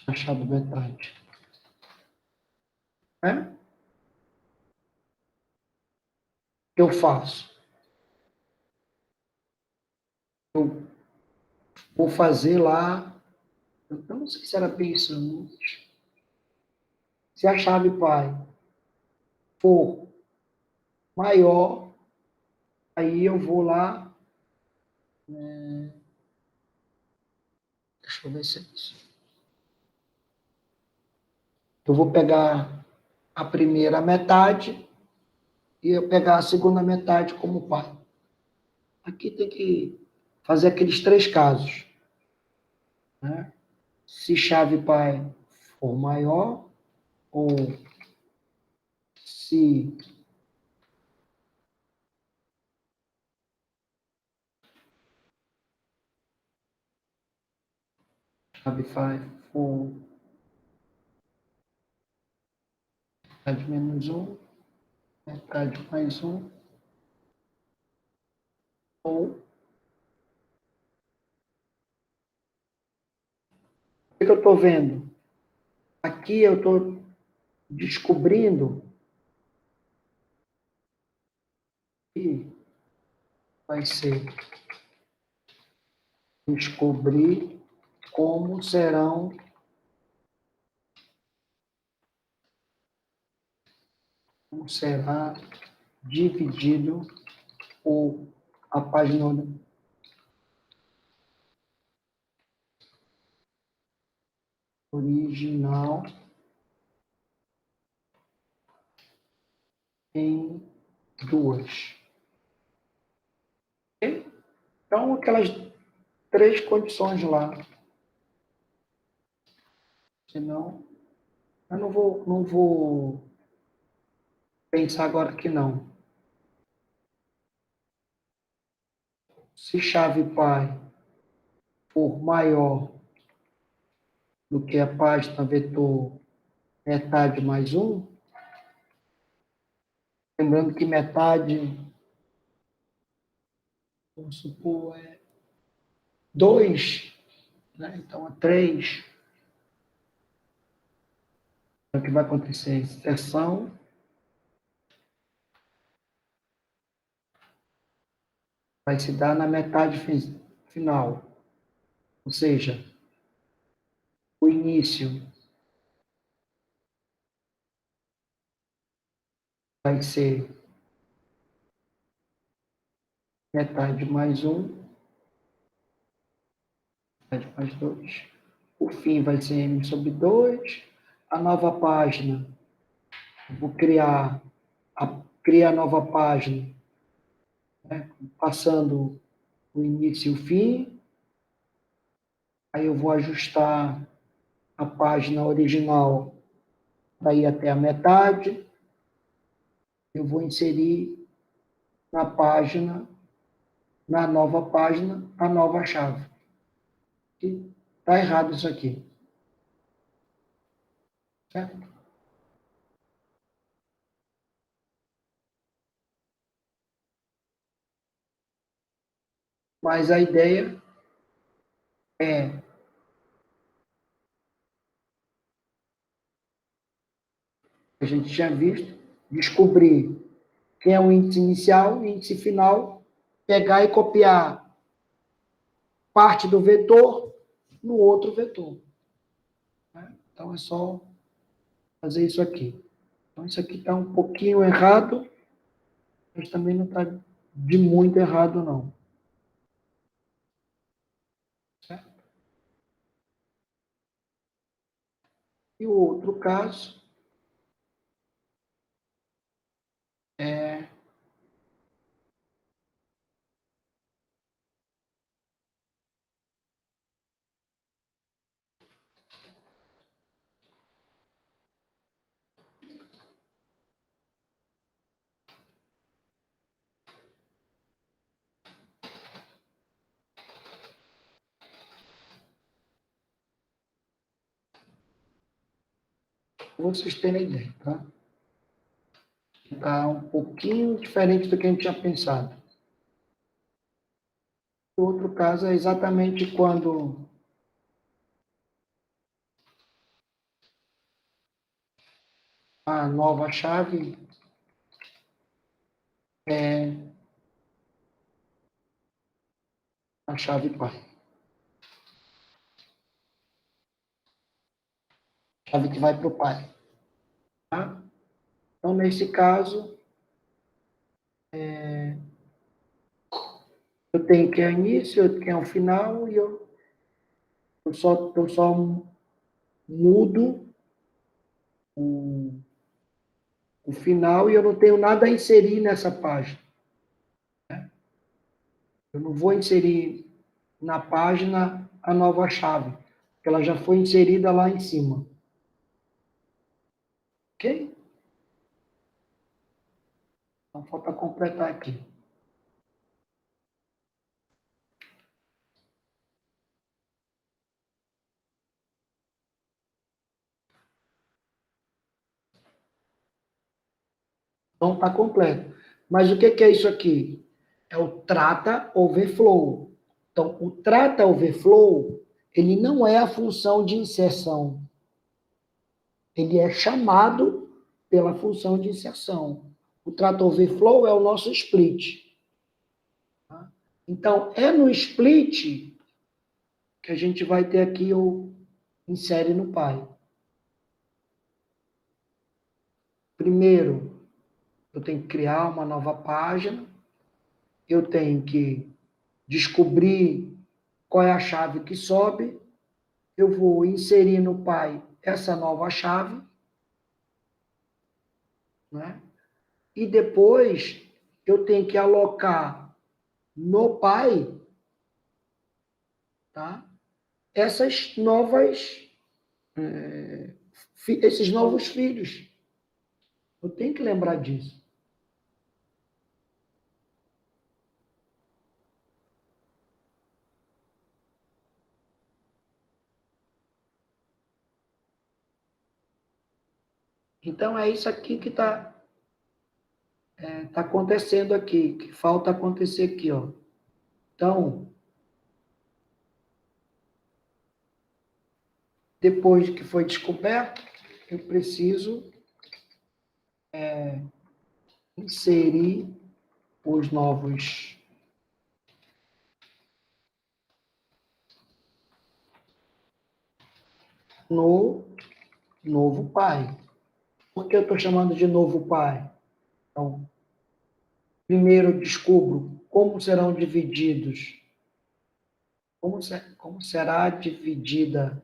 Achado metade. É? O que eu faço? Eu vou fazer lá, eu não sei se era pensando, se a chave pai for maior, aí eu vou lá, deixa eu ver se é isso. Eu vou pegar a primeira metade e eu pegar a segunda metade como pai. Aqui tem que fazer aqueles três casos, né? Se chave pai for maior, ou se chave pai for metade menos um, metade mais um, ou o que eu estou vendo? Aqui eu estou descobrindo que vai ser descobrir como será dividido a página original em duas. Ok? Então, aquelas três condições lá. Senão, eu não vou pensar agora que não. Se chave pai for maior do que a página vetor metade mais um, lembrando que metade, vamos supor, é 2, né? Então é 3. O que vai acontecer? Inserção vai se dar na metade final, ou seja, o início vai ser metade mais 1, metade mais 2. O fim vai ser m sobre 2. A nova página, vou criar a nova página, né, passando o início e o fim. Aí eu vou ajustar a página original para ir até a metade. Eu vou inserir na página, na nova página, a nova chave. Está errado isso aqui. Certo? Mas a ideia é a gente tinha visto, descobrir quem é o índice inicial, o índice final, pegar e copiar parte do vetor no outro vetor. Né? Então, é só fazer isso aqui. Então, isso aqui está um pouquinho errado, mas também não está de muito errado, não. Certo? E o outro caso é para vocês terem ideia, tá? Está um pouquinho diferente do que a gente tinha pensado. O outro caso é exatamente quando a nova chave é a chave pai. Chave que vai para o pai. Tá? Então, nesse caso, eu tenho que é início, eu tenho o final, e eu só mudo o final e eu não tenho nada a inserir nessa página. Eu não vou inserir na página a nova chave, porque ela já foi inserida lá em cima. Ok? Então, falta completar aqui. Então, está completo. Mas o que é isso aqui? É o trata overflow. Então, o trata overflow, ele não é a função de inserção. Ele é chamado pela função de inserção. O trata overflow é o nosso split. Tá? Então, é no split que a gente vai ter aqui o insere no pai. Primeiro, eu tenho que criar uma nova página, eu tenho que descobrir qual é a chave que sobe, eu vou inserir no pai essa nova chave, né? E depois eu tenho que alocar no pai, tá? Essas novas, esses novos filhos. Eu tenho que lembrar disso. Então é isso aqui que tá acontecendo aqui, que falta acontecer aqui, ó. Então, depois que foi descoberto, eu preciso inserir os novos no novo pai. Por que eu estou chamando de novo pai? Então, primeiro eu descubro como serão divididos? Como será dividida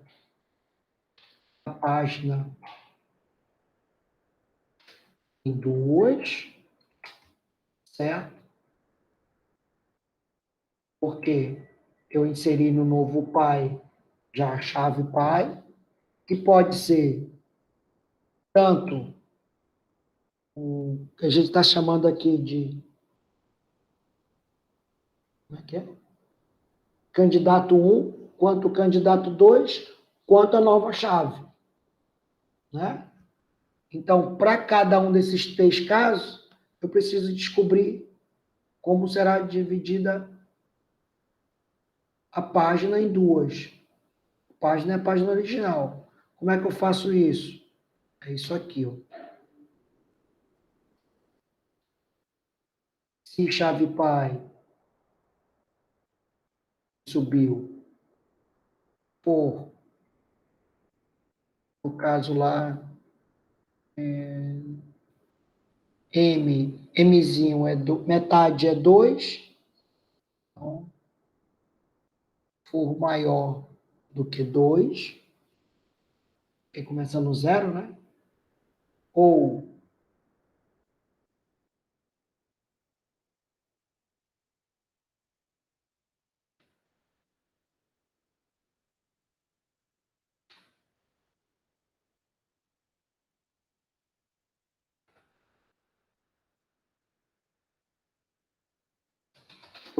a página em duas, certo? Porque eu inseri no novo pai já a chave pai, que pode ser tanto o que a gente está chamando aqui de, como é que é? Candidato 1, quanto o candidato 2, quanto a nova chave, né? Então, para cada um desses três casos, eu preciso descobrir como será dividida a página em duas. A página é a página original. Como é que eu faço isso? É isso aqui, ó. Se chave pai subiu por, no caso lá, Mzinho metade é 2, então, for maior do que 2, que começa no zero, né? Ou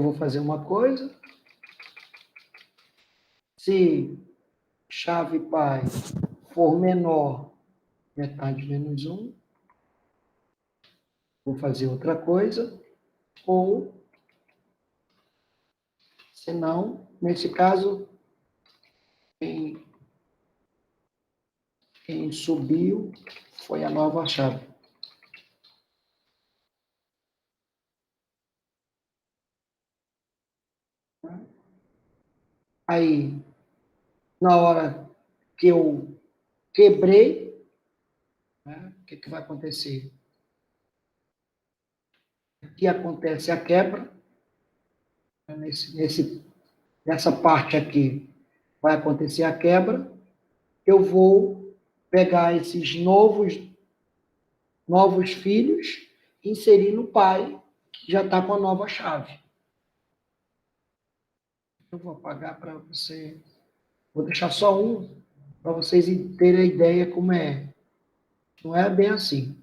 eu vou fazer uma coisa, se chave pai for menor, metade menos 1, vou fazer outra coisa, ou, se não, nesse caso, quem, quem subiu foi a nova chave. Aí, na hora que eu quebrei, né, o que, que vai acontecer? Aqui acontece a quebra, né, nessa parte aqui vai acontecer a quebra, eu vou pegar esses novos filhos, inserir no pai, que já está com a nova chave. Eu vou apagar para você, vou deixar só um, para vocês terem a ideia como é. Não é bem assim.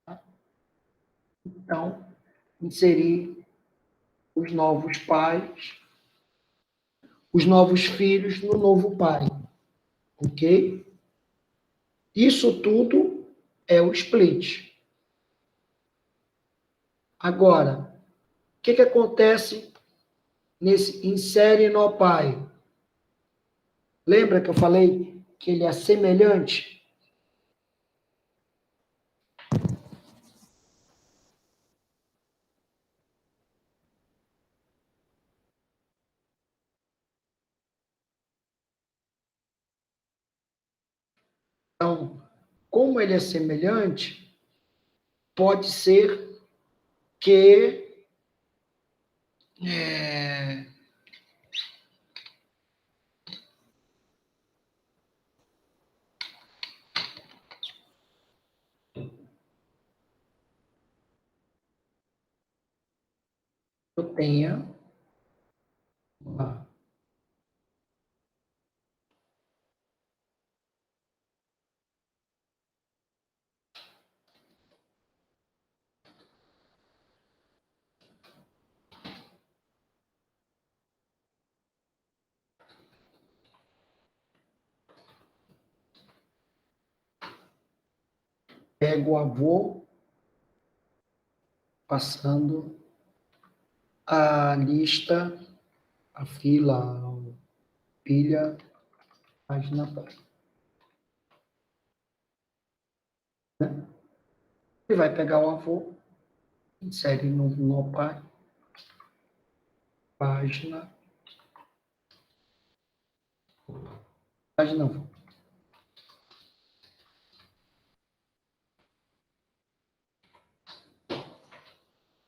Tá? Então, inserir os novos pais, os novos filhos no novo pai. Ok? Isso tudo é o split. Agora, o que, que acontece nesse insere no pai? Lembra que eu falei que ele é semelhante? Então, como ele é semelhante, pode ser que eu tenha pego o avô passando a lista, a fila, a pilha, página, né? Ele vai pegar o avô, insere no pai, página, página avô.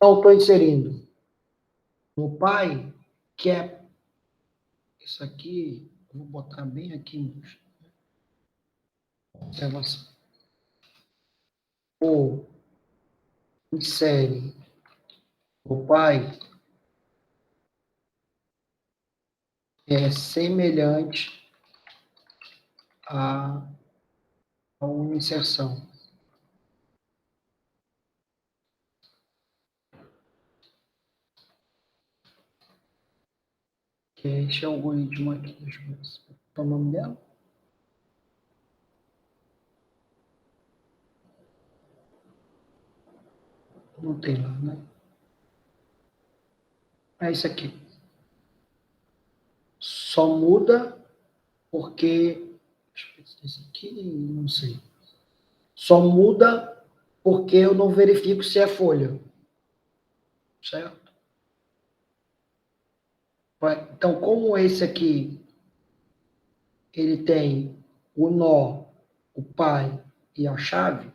Então, estou inserindo no pai, que é isso aqui, vou botar bem aqui, observação. O insere o pai é semelhante a uma inserção. Que é este algoritmo aqui. Deixa eu ver qual é o nome dela. Não tem lá, né? É isso aqui. Só muda porque... Deixa eu ver se esse aqui, não sei. Só muda porque eu não verifico se é folha. Certo? Então, como esse aqui, ele tem o nó, o pai e a chave,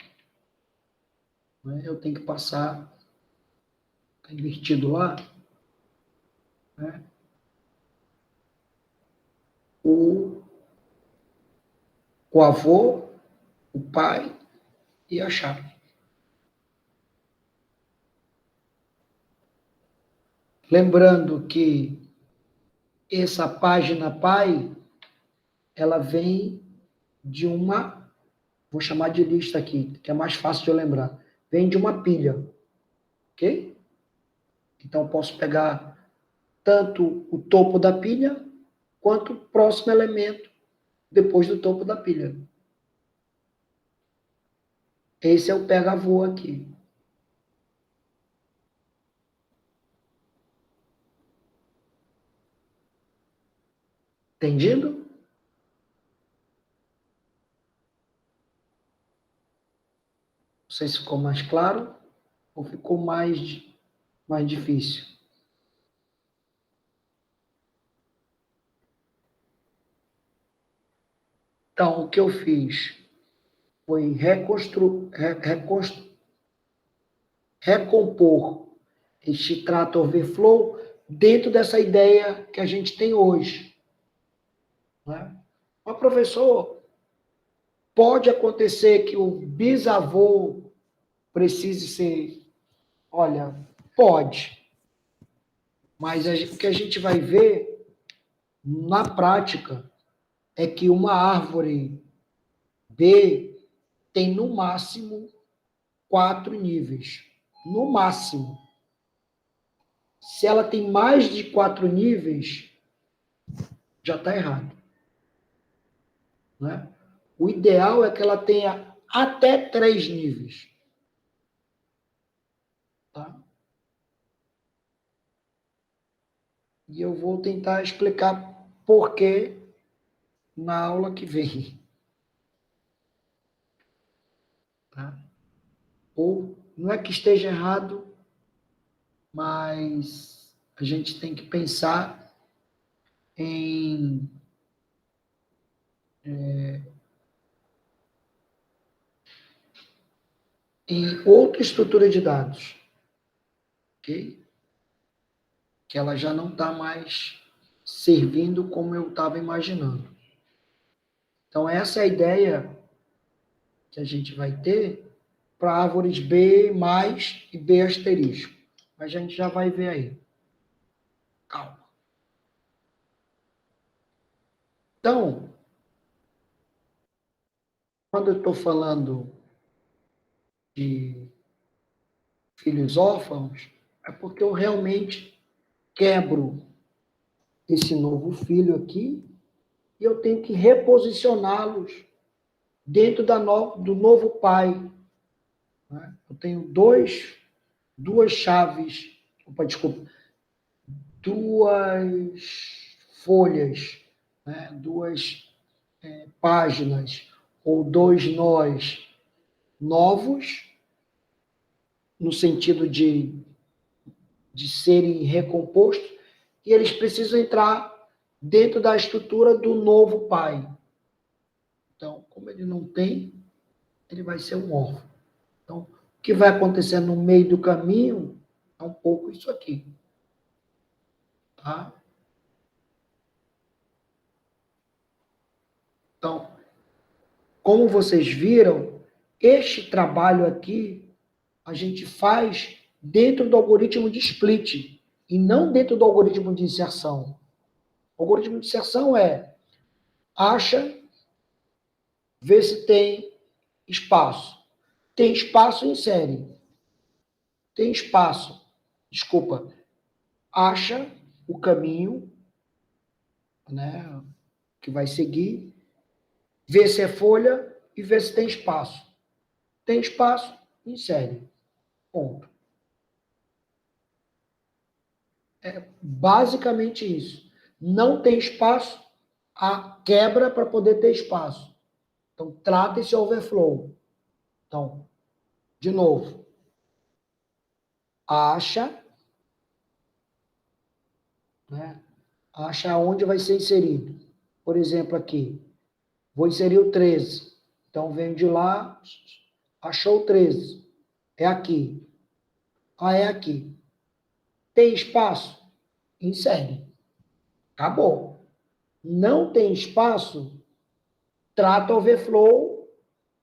né, eu tenho que passar, tá invertido lá, né, o avô, o pai e a chave. Lembrando que essa página pai, ela vem de uma, vou chamar de lista aqui, que é mais fácil de eu lembrar, vem de uma pilha, ok? Então, eu posso pegar tanto o topo da pilha, quanto o próximo elemento depois do topo da pilha. Esse é o pega-voa aqui. Entendido? Não sei se ficou mais claro ou ficou mais difícil. Então, o que eu fiz foi recompor este trato overflow dentro dessa ideia que a gente tem hoje. Né? Mas, professor, pode acontecer que o bisavô precise ser... Olha, pode. Mas o que a gente vai ver na prática é que uma árvore B tem no máximo 4 níveis. No máximo. Se ela tem mais de 4 níveis, já está errado. Né? O ideal é que ela tenha até 3 níveis. Tá? E eu vou tentar explicar por que na aula que vem. Tá? Ou não é que esteja errado, mas a gente tem que pensar em outra estrutura de dados, ok? Que ela já não está mais servindo como eu estava imaginando. Então, essa é a ideia que a gente vai ter para árvores B mais e B asterisco. Mas a gente já vai ver aí. Calma. Então, quando eu estou falando de filhos órfãos, é porque eu realmente quebro esse novo filho aqui e eu tenho que reposicioná-los dentro do novo pai. Né? Eu tenho duas chaves, desculpa, duas folhas, né? Duas páginas ou 2 nós novos, no sentido de serem recompostos, e eles precisam entrar dentro da estrutura do novo pai. Então, como ele não tem, ele vai ser um órfão. Então, o que vai acontecer no meio do caminho É um pouco isso aqui. Tá? Então, como vocês viram, este trabalho aqui a gente faz dentro do algoritmo de split e não dentro do algoritmo de inserção. O algoritmo de inserção acha, vê se tem espaço. Tem espaço, insere. Tem espaço. Desculpa. Acha o caminho, né, que vai seguir, vê se é folha e vê se tem espaço. Tem espaço, insere. Ponto. É basicamente isso. Não tem espaço, a quebra para poder ter espaço. Então, trata esse overflow. Então, de novo, acha, né? Acha onde vai ser inserido. Por exemplo, aqui, vou inserir o 13. Então, venho de lá, achou o 13. É aqui. Ah, é aqui. Tem espaço? Insere. Acabou. Não tem espaço? Trata overflow.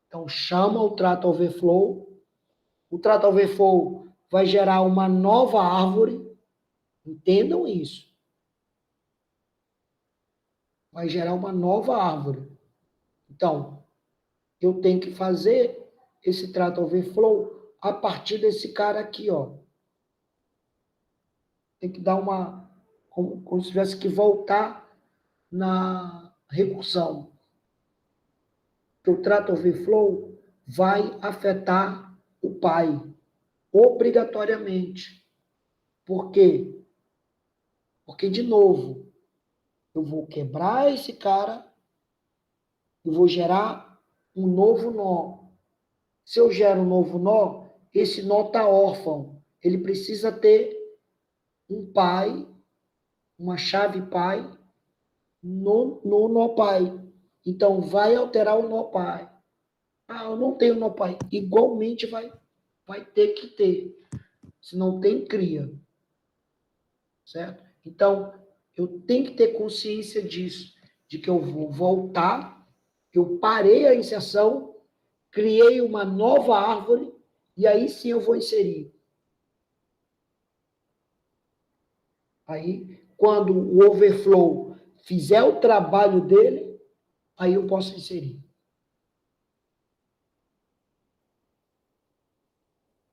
Então, chama o trata overflow. O trata overflow vai gerar uma nova árvore. Entendam isso. Vai gerar uma nova árvore. Então, eu tenho que fazer esse trata overflow a partir desse cara aqui, ó. Tem que dar uma... como se tivesse que voltar na recursão. O trata overflow vai afetar o pai, obrigatoriamente. Por quê? Porque, de novo, eu vou quebrar esse cara e vou gerar um novo nó. Se eu gero um novo nó, esse nó está órfão. Ele precisa ter um pai, uma chave pai, no nó pai. Então, vai alterar o nó pai. Ah, eu não tenho nó pai. Igualmente vai ter que ter. Se não tem, cria. Certo? Então, eu tenho que ter consciência disso, de que eu vou voltar, eu parei a inserção, criei uma nova árvore, e aí sim eu vou inserir. Aí, quando o overflow fizer o trabalho dele, aí eu posso inserir.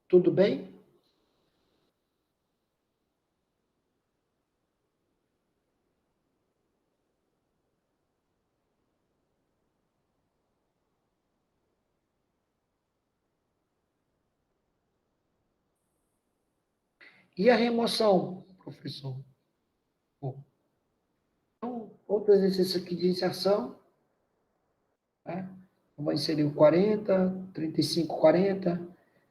Tudo bem? E a remoção, professor? Bom, então, outro exercício aqui de inserção, né? Vou inserir o 40, 35, 40,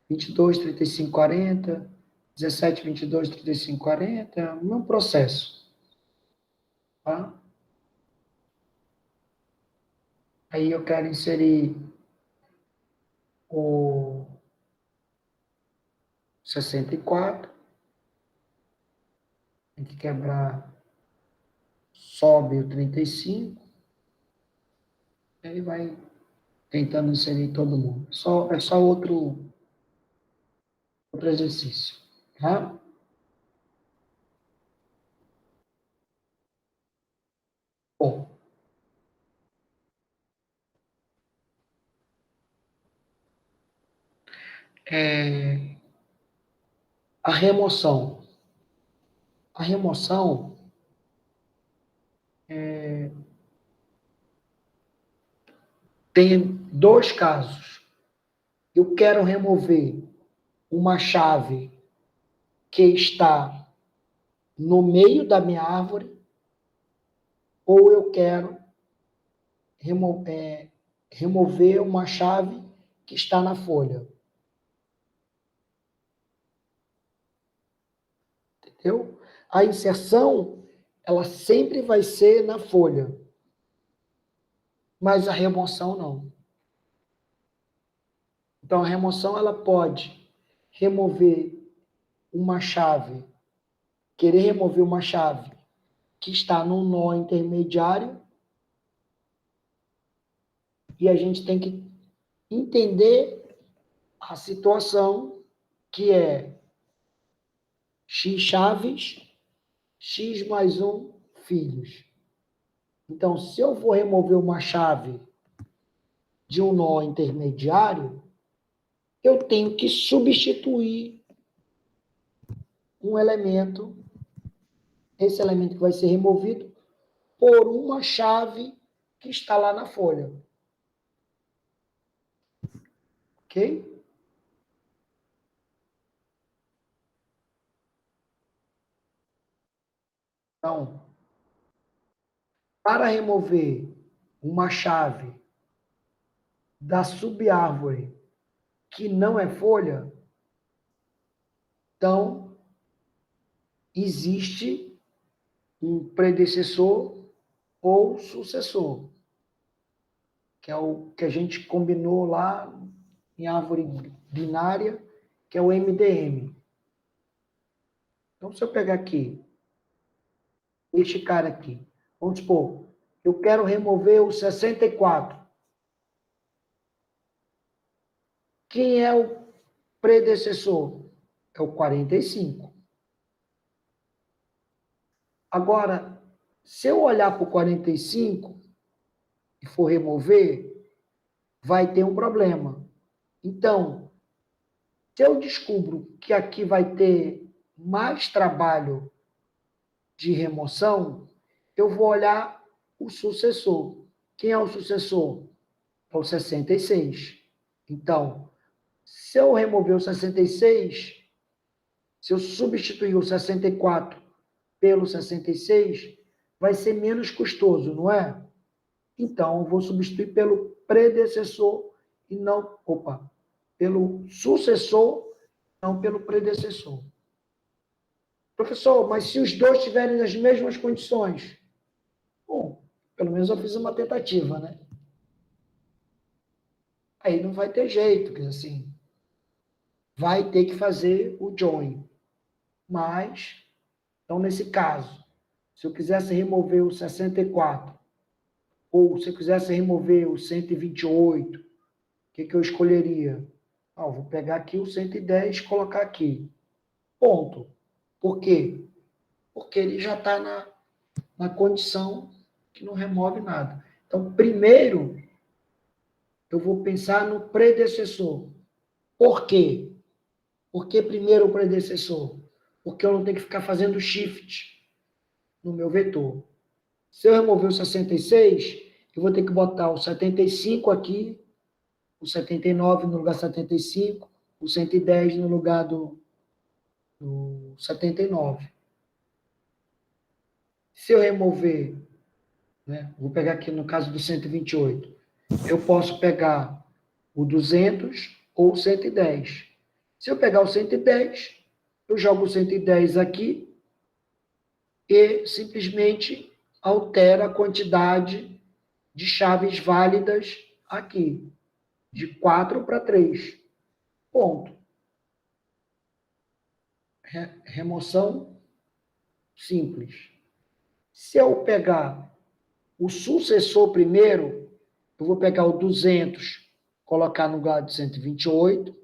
22, 35, 40, 17, 22, 35, 40, um processo. Tá? Aí eu quero inserir o 64, tem que quebrar, sobe o 35, e aí vai tentando inserir todo mundo. É só outro exercício. Tá? Bom, a remoção. A remoção tem dois casos. Eu quero remover uma chave que está no meio da minha árvore, ou eu quero remover uma chave que está na folha. Entendeu? A inserção, ela sempre vai ser na folha, mas a remoção não. Então, a remoção, ela pode remover uma chave, querer remover uma chave que está num nó intermediário, e a gente tem que entender a situação que é x chaves, x mais 1 filhos. Então, se eu vou remover uma chave de um nó intermediário, eu tenho que substituir um elemento, esse elemento que vai ser removido, por uma chave que está lá na folha. Ok? Então, para remover uma chave da subárvore que não é folha, então existe um predecessor ou sucessor, que é o que a gente combinou lá em árvore binária, que é o MDM. Então, se eu pegar aqui, este cara aqui, vamos supor, eu quero remover o 64. Quem é o predecessor? É o 45. Agora, se eu olhar para o 45 e for remover, vai ter um problema. Então, se eu descubro que aqui vai ter mais trabalho de remoção, eu vou olhar o sucessor. Quem é o sucessor? É o 66. Então, se eu remover o 66, se eu substituir o 64 pelo 66, vai ser menos custoso, não é? Então, eu vou substituir pelo predecessor e não, pelo sucessor, não pelo predecessor. Professor, mas se os dois estiverem nas mesmas condições? Bom, pelo menos eu fiz uma tentativa, né? Aí não vai ter jeito, que assim, vai ter que fazer o join. Mas, então nesse caso, se eu quisesse remover o 64, ou se eu quisesse remover o 128, o que eu escolheria? Eu vou pegar aqui o 110 e colocar aqui. Ponto. Por quê? Porque ele já está na condição que não remove nada. Então, primeiro, eu vou pensar no predecessor. Por quê? Por que primeiro o predecessor? Porque eu não tenho que ficar fazendo shift no meu vetor. Se eu remover o 66, eu vou ter que botar o 75 aqui, o 79 no lugar do 75, o 110 no lugar do 79. Se eu remover, né, vou pegar aqui no caso do 128, eu posso pegar o 200 ou o 110. Se eu pegar o 110, eu jogo o 110 aqui e simplesmente altero a quantidade de chaves válidas aqui, de 4 para 3. Ponto. Remoção simples. Se eu pegar o sucessor primeiro, eu vou pegar o 200, colocar no lugar de 128,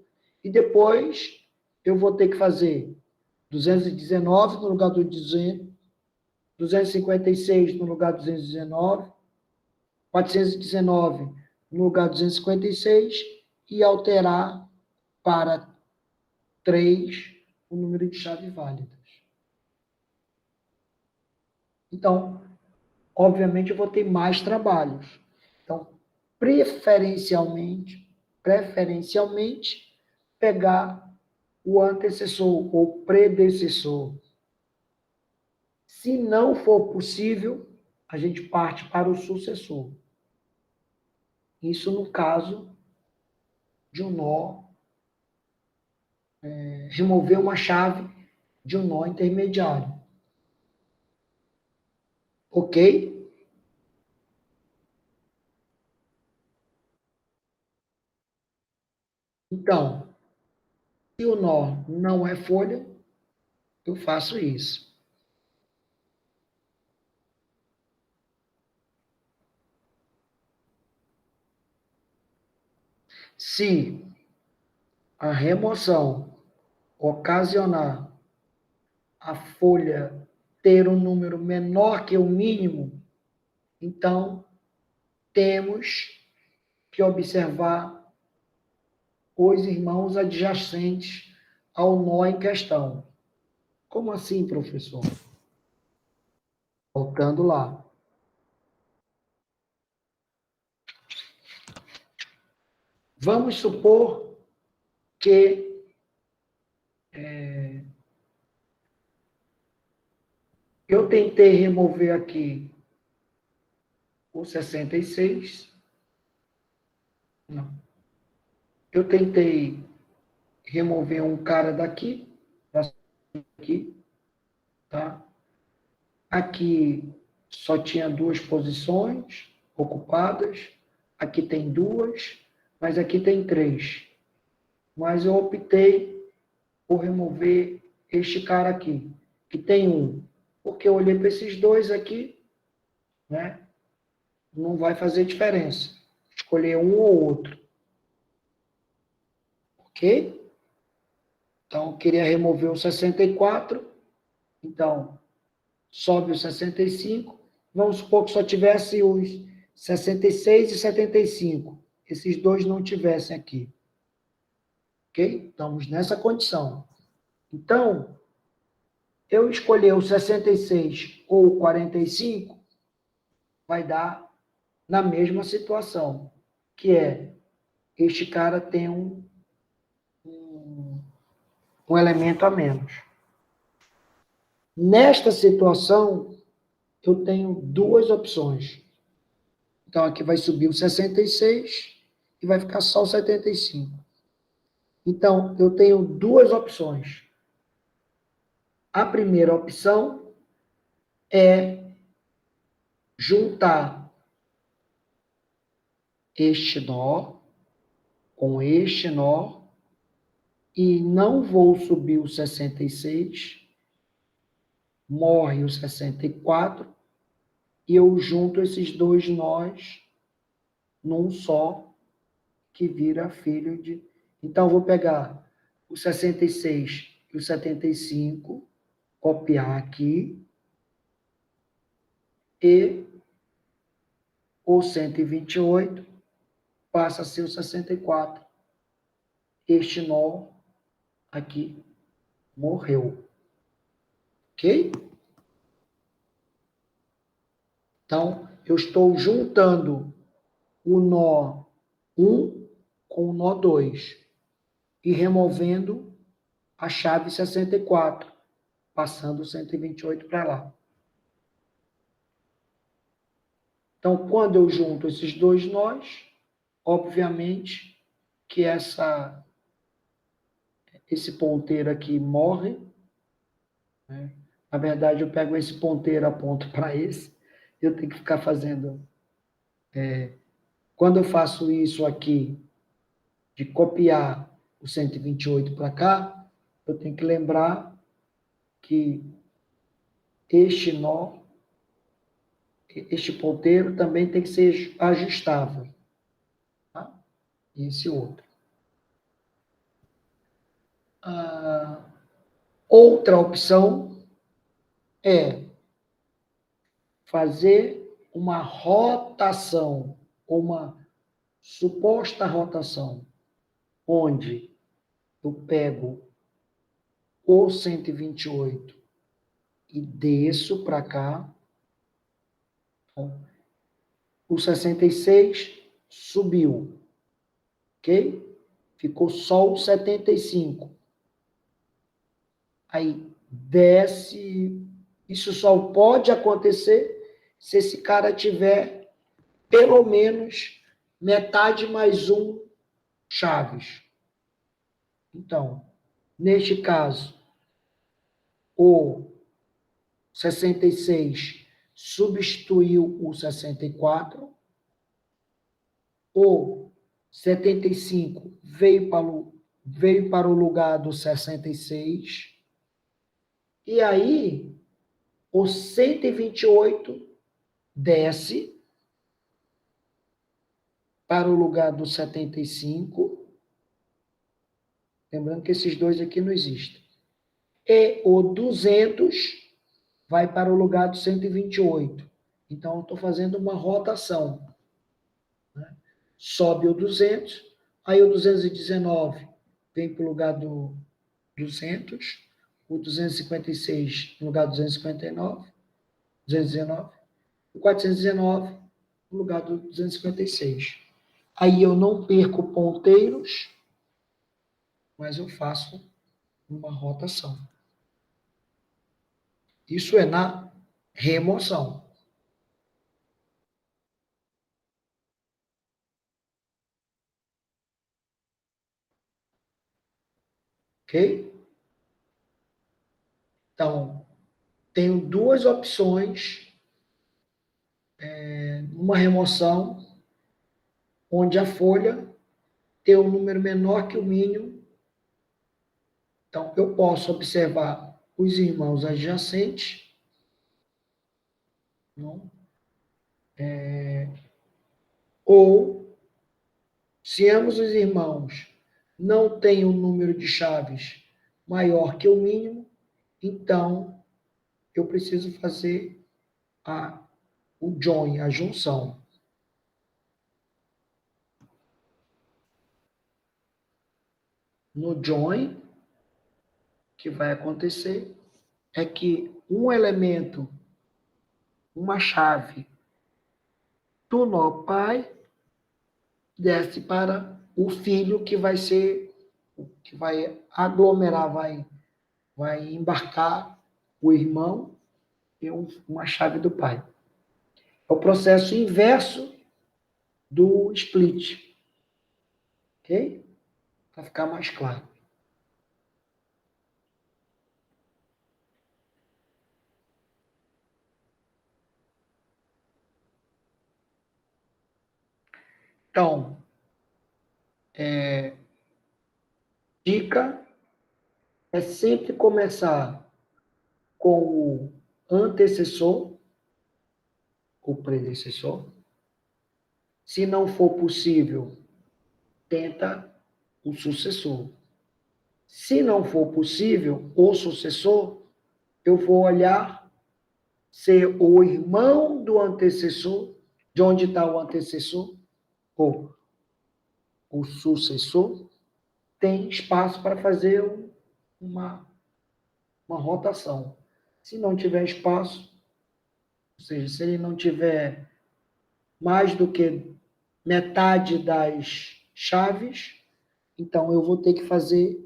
e depois eu vou ter que fazer 219 no lugar do 200, 256 no lugar do 219, 419 no lugar do 256 e alterar para 3 o número de chaves válidas. Então, obviamente, eu vou ter mais trabalhos. Então, preferencialmente, pegar o antecessor ou predecessor. Se não for possível, a gente parte para o sucessor. Isso no caso de um nó, remover uma chave de um nó intermediário. Ok? Então, se o nó não é folha, eu faço isso. Se a remoção ocasionar a folha ter um número menor que o mínimo, então temos que observar os irmãos adjacentes ao nó em questão. Como assim, professor? Voltando lá. Vamos supor que eu tentei remover aqui o 66. Não. Eu tentei remover um cara daqui, aqui, tá? Aqui só tinha 2 posições ocupadas, aqui tem 2, mas aqui tem 3. Mas eu optei por remover este cara aqui, que tem 1. Porque eu olhei para esses 2 aqui, né? Não vai fazer diferença. Escolher um ou outro. Ok? Então, eu queria remover o 64. Então, sobe o 65. Vamos supor que só tivesse os 66 e 75. Esses 2 não tivessem aqui. Ok? Estamos nessa condição. Então, eu escolher o 66 ou o 45, vai dar na mesma situação, que é, este cara tem um elemento a menos. Nesta situação, eu tenho 2 opções. Então, aqui vai subir o 66 e vai ficar só o 75. Então, eu tenho 2 opções. A primeira opção é juntar este nó com este nó e não vou subir o 66, morre o 64 e eu junto esses 2 nós num só, que vira filho de... Então, eu vou pegar o 66 e o 75, copiar aqui, e o 128 passa a ser o 64. Este nó aqui morreu. Ok? Então, eu estou juntando o nó 1 com o nó 2 e removendo a chave 64, passando o 128 para lá. Então, quando eu junto esses 2 nós, obviamente que esse ponteiro aqui morre, né? Na verdade, eu pego esse ponteiro, aponto para esse, eu tenho que ficar fazendo... Quando eu faço isso aqui, de copiar o 128 para cá, eu tenho que lembrar que este nó, este ponteiro também tem que ser ajustável. Tá? Esse outro. Outra opção é fazer uma rotação, uma suposta rotação, onde eu pego o 128 e desço para cá. Então, o 66 subiu, ok? Ficou só o 75. Aí desce. Isso só pode acontecer se esse cara tiver pelo menos metade mais 1 chaves. Então, neste caso, o 66 substituiu o 64, o 75 veio para o lugar do 66, E aí, o 128 desce para o lugar do 75. Lembrando que esses dois aqui não existem. E o 200 vai para o lugar do 128. Então, eu estou fazendo uma rotação. Né? Sobe o 200, aí o 219 vem para o lugar do 200, o 256 no lugar do 259, 219, o 419 no lugar do 256. Aí eu não perco ponteiros, mas eu faço uma rotação. Isso é na remoção. Ok? Então, tenho duas opções. Uma remoção, onde a folha tem um número menor que o mínimo. Então, eu posso observar os irmãos adjacentes. Não? Ou, se ambos os irmãos não têm um número de chaves maior que o mínimo, então eu preciso fazer o join, a junção. No join, o que vai acontecer é que um elemento, uma chave do nó pai, desce para o filho que vai ser, que vai aglomerar, vai embarcar o irmão em uma chave do pai. É o processo inverso do split. Ok? Para ficar mais claro. Então, dica é sempre começar com o antecessor, o predecessor. Se não for possível, tenta o sucessor. Se não for possível, o sucessor, eu vou olhar se o irmão do antecessor, de onde está o antecessor, ou o sucessor, tem espaço para fazer uma, uma rotação. Se não tiver espaço, ou seja, se ele não tiver mais do que metade das chaves, então eu vou ter que fazer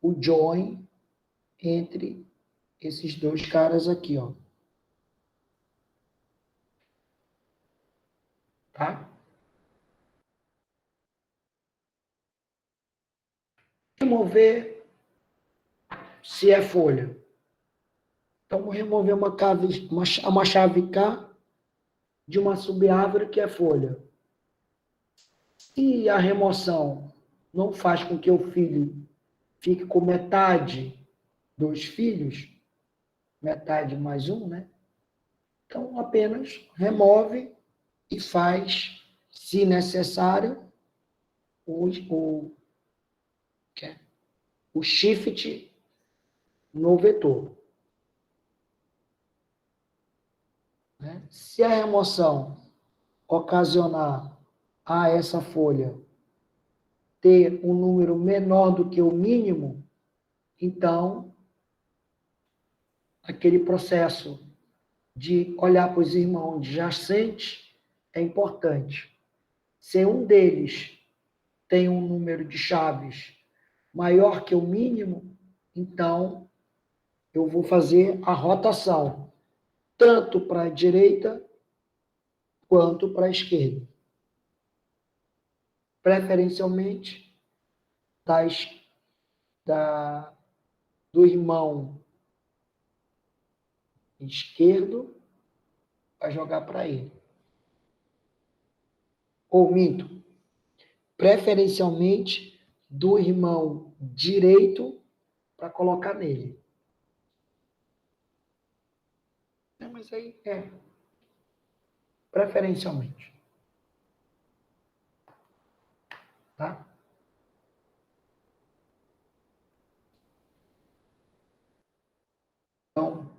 o join entre esses dois caras aqui, ó. Tá? Remover se é folha. Então, vou remover uma chave K de uma subárvore que é folha. Se a remoção não faz com que o filho fique com metade dos filhos, metade mais um, né? Então, apenas remove e faz, se necessário, o, o shift no vetor. Né? Se a remoção ocasionar a essa folha ter um número menor do que o mínimo, então aquele processo de olhar para os irmãos adjacentes é importante. Se um deles tem um número de chaves maior que o mínimo, então eu vou fazer a rotação, tanto para a direita quanto para a esquerda. Preferencialmente, do irmão esquerdo para jogar para ele. Ou minto, preferencialmente do irmão direito para colocar nele. mas aí preferencialmente. Tá? Então,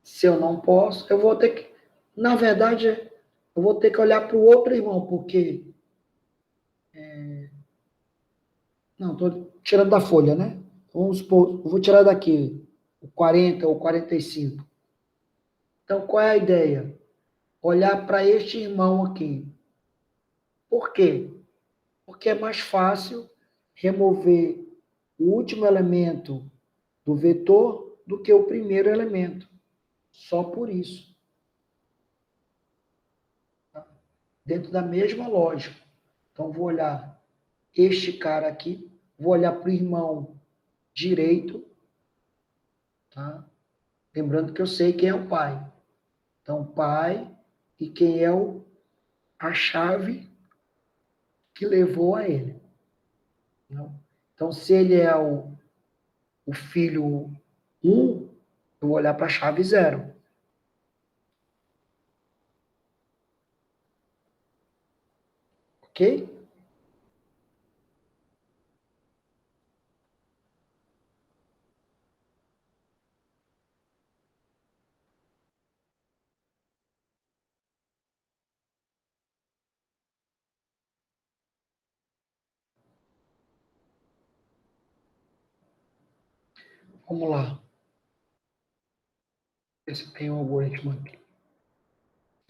se eu não posso, eu vou ter que, na verdade, eu vou ter que olhar para o outro irmão, porque, não, estou tirando da folha, né? Vamos supor, eu vou tirar daqui o 40 ou 45. Então, qual é a ideia? Olhar para este irmão aqui. Por quê? Porque é mais fácil remover o último elemento do vetor do que o primeiro elemento. Só por isso. Tá? Dentro da mesma lógica. Então, vou olhar este cara aqui, vou olhar para o irmão direito, tá? Lembrando que eu sei quem é o pai. Então, pai e quem é a chave que levou a ele. Não? Então, se ele é o filho 1, eu vou olhar para a chave 0. Ok? Vamos lá. Ver se tem um algoritmo aqui.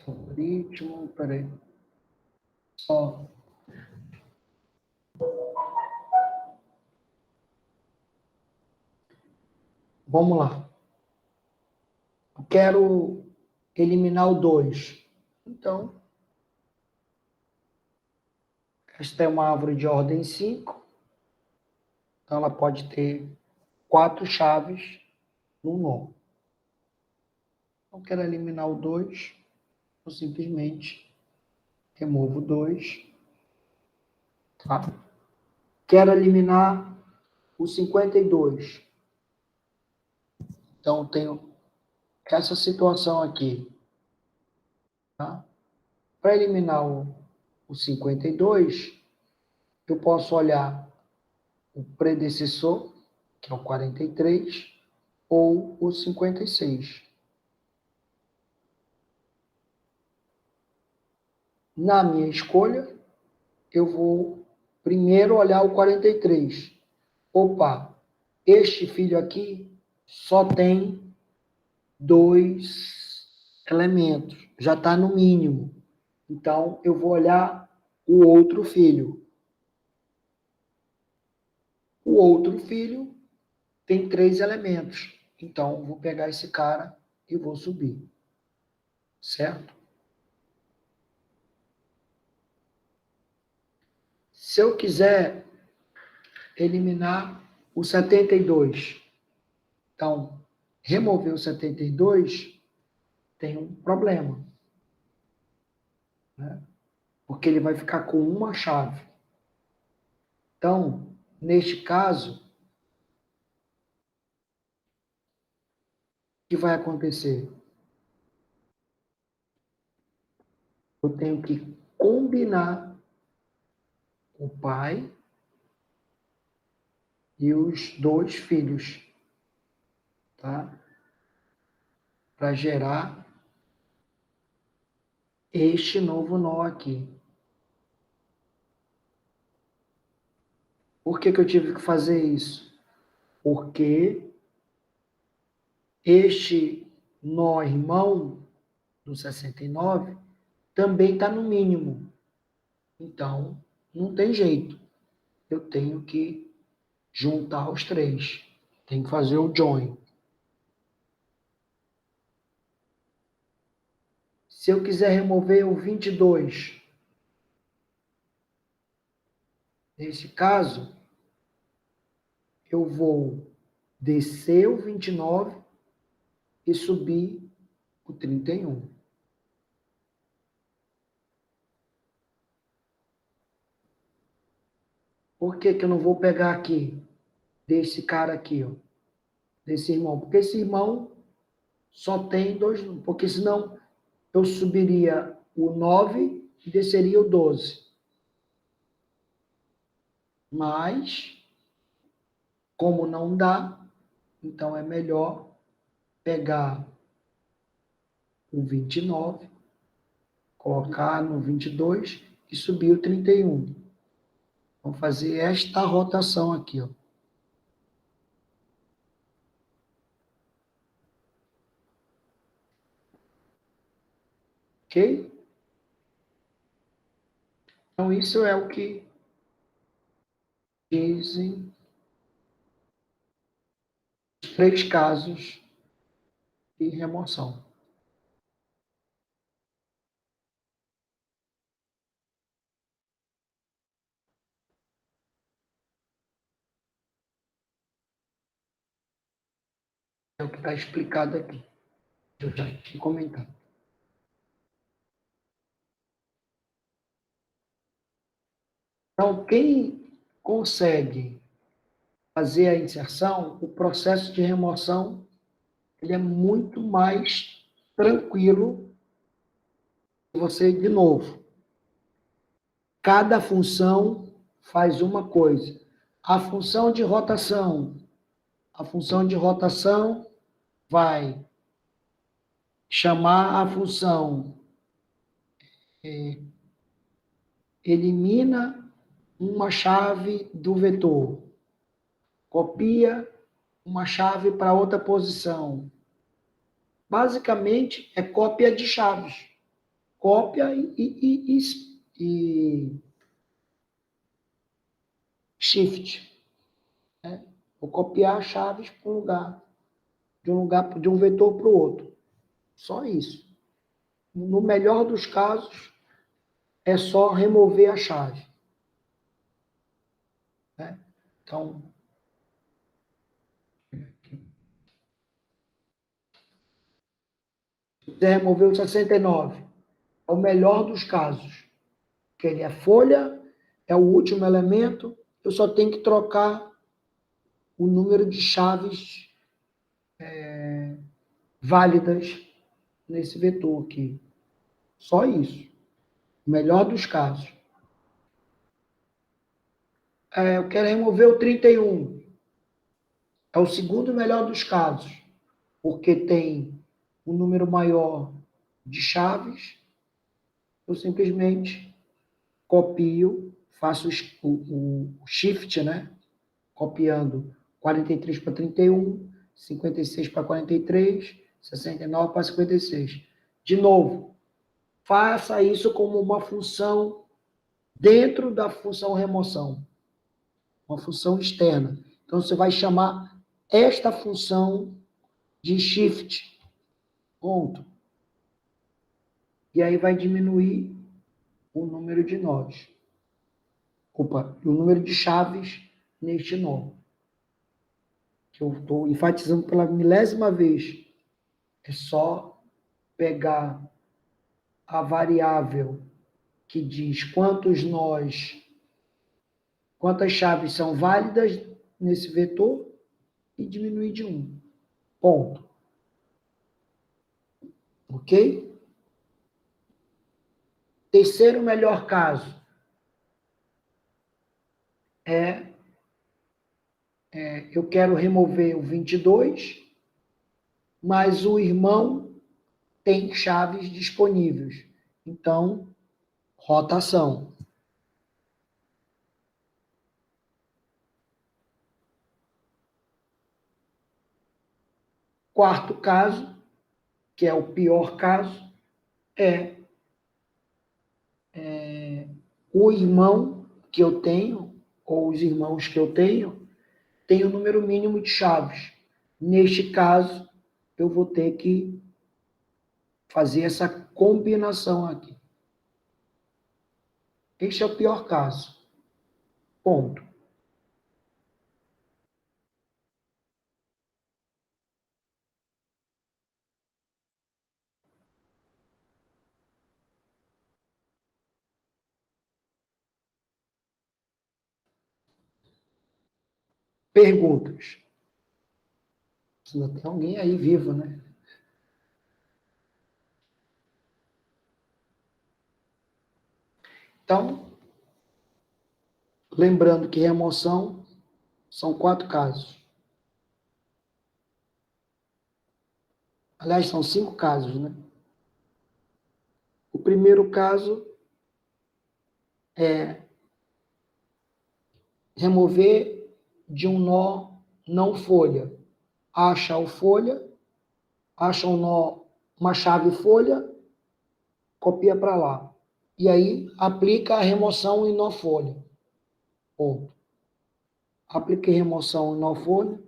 Algoritmo, peraí. Só. Vamos lá. Eu quero eliminar o 2. Então, esta é uma árvore de ordem 5. Então, ela pode ter 4 chaves no nó. Então, quero eliminar o 2. Eu simplesmente removo o 2. Tá? Quero eliminar o 52. Então, eu tenho essa situação aqui. Tá? Para eliminar o 52, eu posso olhar o predecessor, que é o 43, ou o 56. Na minha escolha, eu vou primeiro olhar o 43. Opa, este filho aqui só tem 2 elementos, já está no mínimo. Então, eu vou olhar o outro filho. O outro filho tem 3 elementos. Então, vou pegar esse cara e vou subir. Certo? Se eu quiser eliminar o 72, então, remover o 72 tem um problema. Né? Porque ele vai ficar com uma chave. Então, neste caso, o que vai acontecer? Eu tenho que combinar o pai e os 2 filhos, tá? Para gerar este novo nó aqui. Por que eu tive que fazer isso? Porque este nó irmão do 69 também está no mínimo. Então, não tem jeito. Eu tenho que juntar os 3. Tem que fazer o join. Se eu quiser remover o 22, nesse caso, eu vou descer o 29 e subir o 31. Por que eu não vou pegar aqui, desse cara aqui, ó? desse irmão, porque esse irmão só tem dois, porque senão eu subiria o 9 e desceria o 12. Mas, como não dá, então é melhor pegar o 29, colocar no 22 e subir o 31. Vamos fazer esta rotação aqui, ó. Ok? Então, isso é o que dizem os 3 casos de remoção. É o que está explicado aqui. Eu já tinha comentado. Então, quem consegue fazer a inserção, o processo de remoção ele é muito mais tranquilo. Você, de novo, cada função faz uma coisa. A função de rotação vai chamar a função elimina uma chave do vetor, copia uma chave para outra posição. Basicamente, é cópia de chaves. Cópia e shift. Né? Vou copiar chaves para um lugar, de um vetor para o outro. Só isso. No melhor dos casos, é só remover a chave. Né? Então, se quiser remover o 69, é o melhor dos casos. Que ele é folha, é o último elemento, eu só tenho que trocar o número de chaves válidas nesse vetor aqui. Só isso. O melhor dos casos. Eu quero remover o 31. É o segundo melhor dos casos, porque tem um número maior de chaves. Eu simplesmente copio, faço o shift, né? Copiando 43 para 31, 56 para 43, 69 para 56. De novo, faça isso como uma função dentro da função remoção, uma função externa. Então, você vai chamar esta função de shift, ponto. E aí vai diminuir o número de nós. Opa, o número de chaves neste nó. Que eu estou enfatizando pela milésima vez. É só pegar a variável que diz quantas chaves são válidas nesse vetor e diminuir de 1. Ponto. Ok? Terceiro melhor caso eu quero remover o 22, mas o irmão tem chaves disponíveis. Então, rotação. Quarto caso, que é o pior caso, é o irmão que eu tenho, ou os irmãos que eu tenho, tem o número mínimo de chaves. Neste caso, eu vou ter que fazer essa combinação aqui. Este é o pior caso. Ponto. Perguntas. Ainda tem alguém aí vivo, né? Então, lembrando que remoção são 4 casos. Aliás, são 5 casos, né? O primeiro caso é remover de um nó não folha. Acha o folha, acha um nó, uma chave folha, copia para lá. E aí aplica a remoção em nó folha. Ponto. Apliquei remoção em nó folha.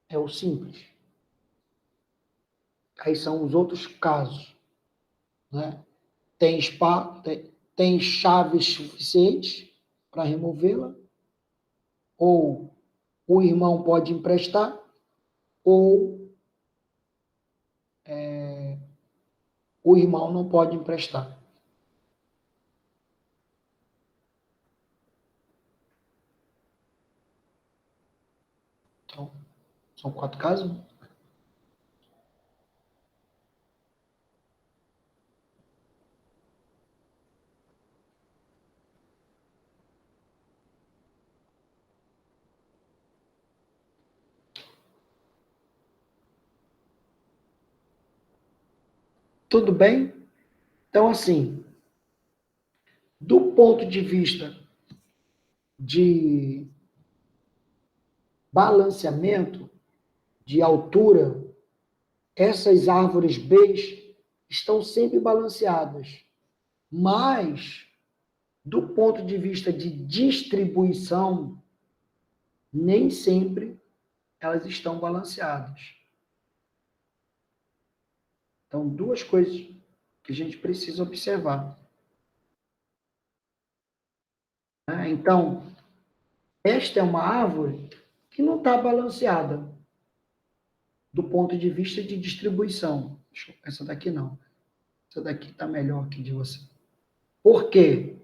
É o simples. Aí são os outros casos, né? Tem chaves suficientes para removê-la, ou o irmão pode emprestar, ou o irmão não pode emprestar. Então, são 4 casos. Tudo bem? Então, assim, do ponto de vista de balanceamento, de altura, essas árvores B estão sempre balanceadas. Mas, do ponto de vista de distribuição, nem sempre elas estão balanceadas. Então, 2 coisas que a gente precisa observar. Então, esta é uma árvore que não está balanceada do ponto de vista de distribuição. Essa daqui não. Essa daqui está melhor que de você. Por quê?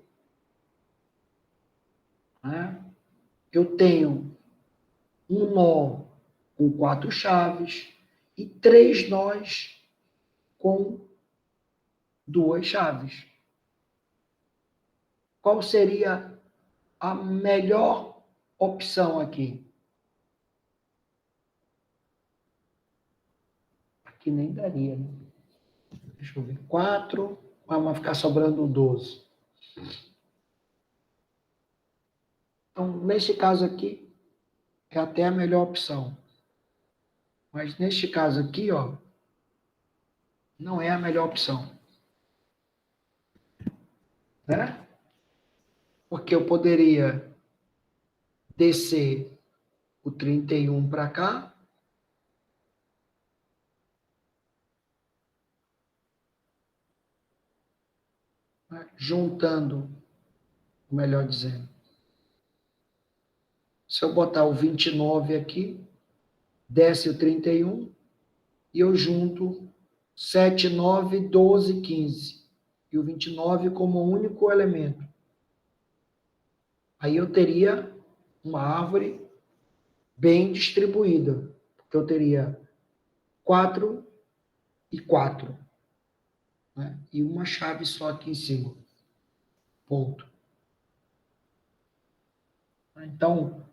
Eu tenho um nó com 4 chaves e 3 nós com 2 chaves. Qual seria a melhor opção aqui? Aqui nem daria, né? Deixa eu ver. 4, vai ficar sobrando 12. Então, nesse caso aqui, é até a melhor opção. Mas neste caso aqui, ó, não é a melhor opção. Né? Porque eu poderia descer o 31 para cá, né? Juntando, melhor dizendo. Se eu botar o 29 aqui, desce o 31, e eu junto 7, 9, 12, 15. E o 29 como único elemento. Aí eu teria uma árvore bem distribuída, porque eu teria 4 e 4, né? E uma chave só aqui em cima. Ponto. Então,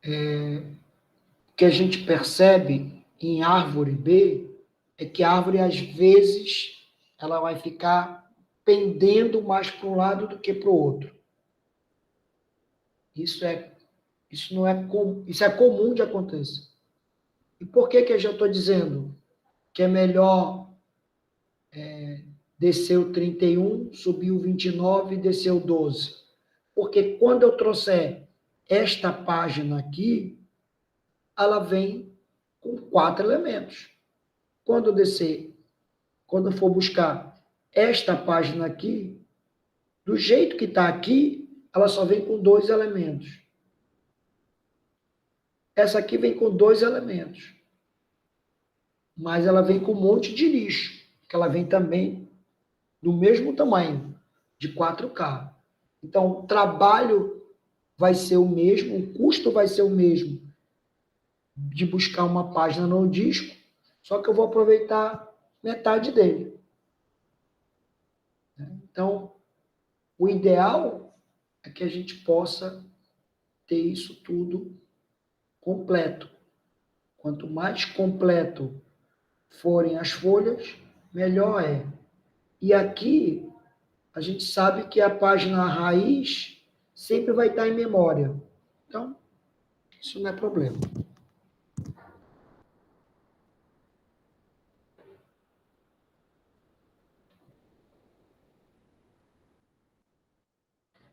o que a gente percebe em árvore B é que a árvore, às vezes, ela vai ficar pendendo mais para um lado do que para o outro. Isso é comum de acontecer. E por que eu já estou dizendo que é melhor descer o 31, subir o 29 e descer o 12? Porque quando eu trouxer esta página aqui, ela vem com 4 elementos. Quando eu descer, quando eu for buscar esta página aqui, do jeito que está aqui, ela só vem com 2 elementos. Essa aqui vem com 2 elementos. Mas ela vem com um monte de lixo, que ela vem também do mesmo tamanho, de 4K. Então, o trabalho vai ser o mesmo, o custo vai ser o mesmo de buscar uma página no disco, só que eu vou aproveitar metade dele. Então, o ideal é que a gente possa ter isso tudo completo. Quanto mais completo forem as folhas, melhor é. E aqui, a gente sabe que a página raiz sempre vai estar em memória. Então, isso não é problema.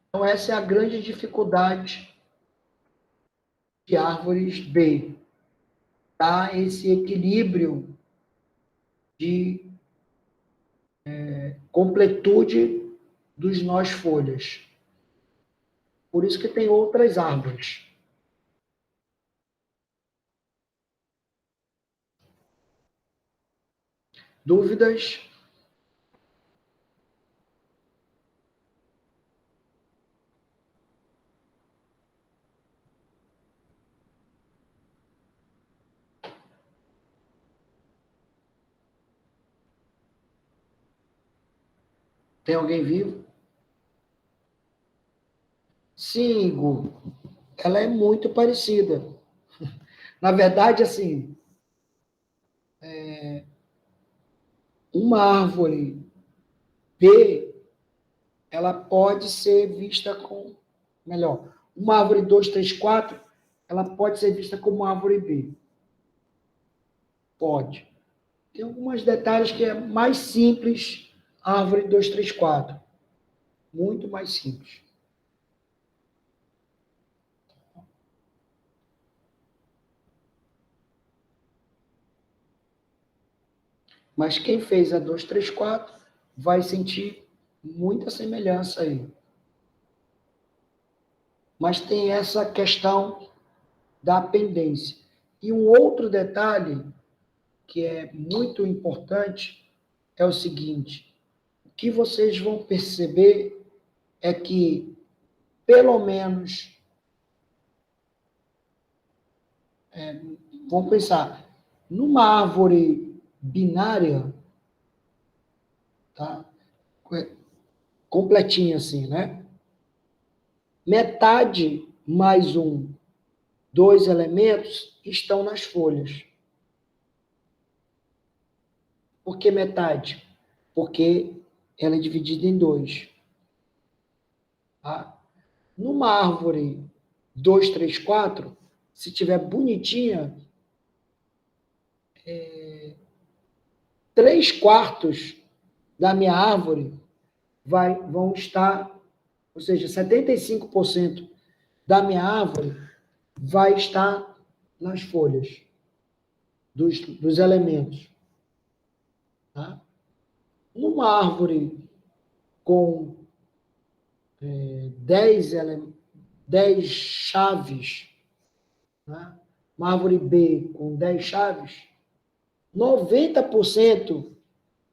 Então, essa é a grande dificuldade de árvores B. Tá? Esse equilíbrio de completude dos nós folhas. Por isso que tem outras árvores. Dúvidas? Tem alguém vivo? Sim, Gu. Ela é muito parecida. Na verdade, assim, uma árvore B, ela pode ser vista com... Melhor, uma árvore 2, 3, 4, ela pode ser vista como uma árvore B. Pode. Tem alguns detalhes que é mais simples a árvore 2, 3, 4. Muito mais simples. Mas quem fez a 2, 3, 4 vai sentir muita semelhança aí. Mas tem essa questão da pendência. E um outro detalhe que é muito importante é o seguinte: o que vocês vão perceber é que, pelo menos, vamos pensar, numa árvore binária, tá? Completinha assim, né? Metade mais um, dois elementos estão nas folhas. Por que metade? Porque ela é dividida em dois. Tá? Numa árvore 2, 3, 4, se tiver bonitinha, 3/4 da minha árvore vão estar, ou seja, 75% da minha árvore vai estar nas folhas, dos elementos. Tá? Numa árvore com 10 chaves, né? Uma árvore B com 10 chaves, 90%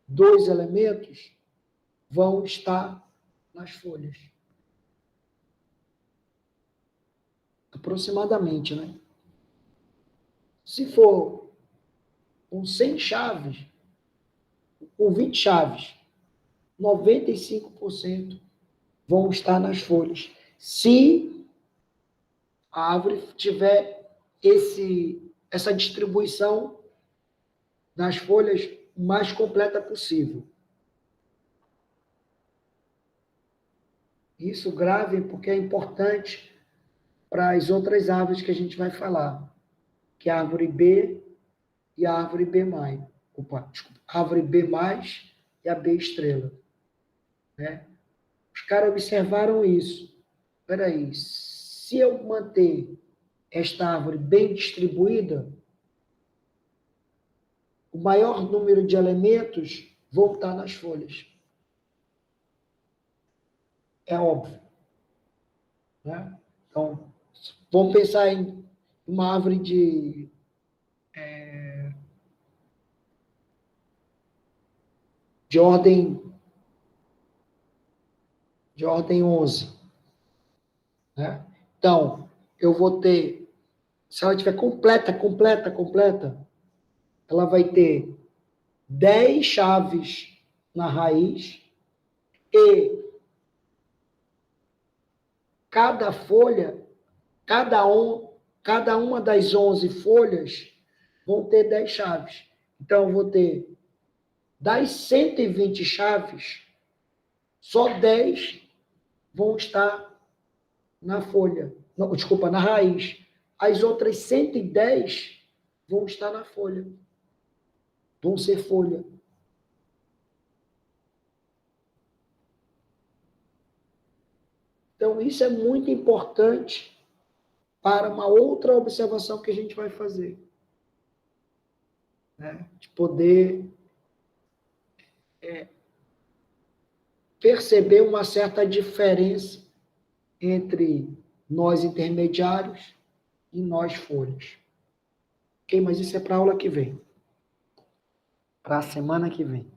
dos elementos vão estar nas folhas. Aproximadamente, né? Se for com 100 chaves, com 20 chaves, 95% vão estar nas folhas. Se a árvore tiver essa distribuição nas folhas mais completa possível. Isso grave porque é importante para as outras árvores que a gente vai falar, que é a árvore B e a árvore B+. Opa, desculpa, a árvore B+, e a B estrela. Né? Os caras observaram isso. Espera aí, se eu manter esta árvore bem distribuída, o maior número de elementos vão estar nas folhas. É óbvio. Né? Então, vamos pensar em uma árvore de ordem 11. Né? Então, eu vou ter se ela tiver completa, ela vai ter 10 chaves na raiz e cada folha, cada uma das 11 folhas vão ter 10 chaves. Então, eu vou ter das 120 chaves, só 10 vão estar na folha. Não, desculpa, na raiz. As outras 110 vão estar na folha. Vão ser folha. Então, isso é muito importante para uma outra observação que a gente vai fazer. Né? De poder perceber uma certa diferença entre nós intermediários e nós folhas. Ok? Mas isso é para a aula que vem. Para a semana que vem.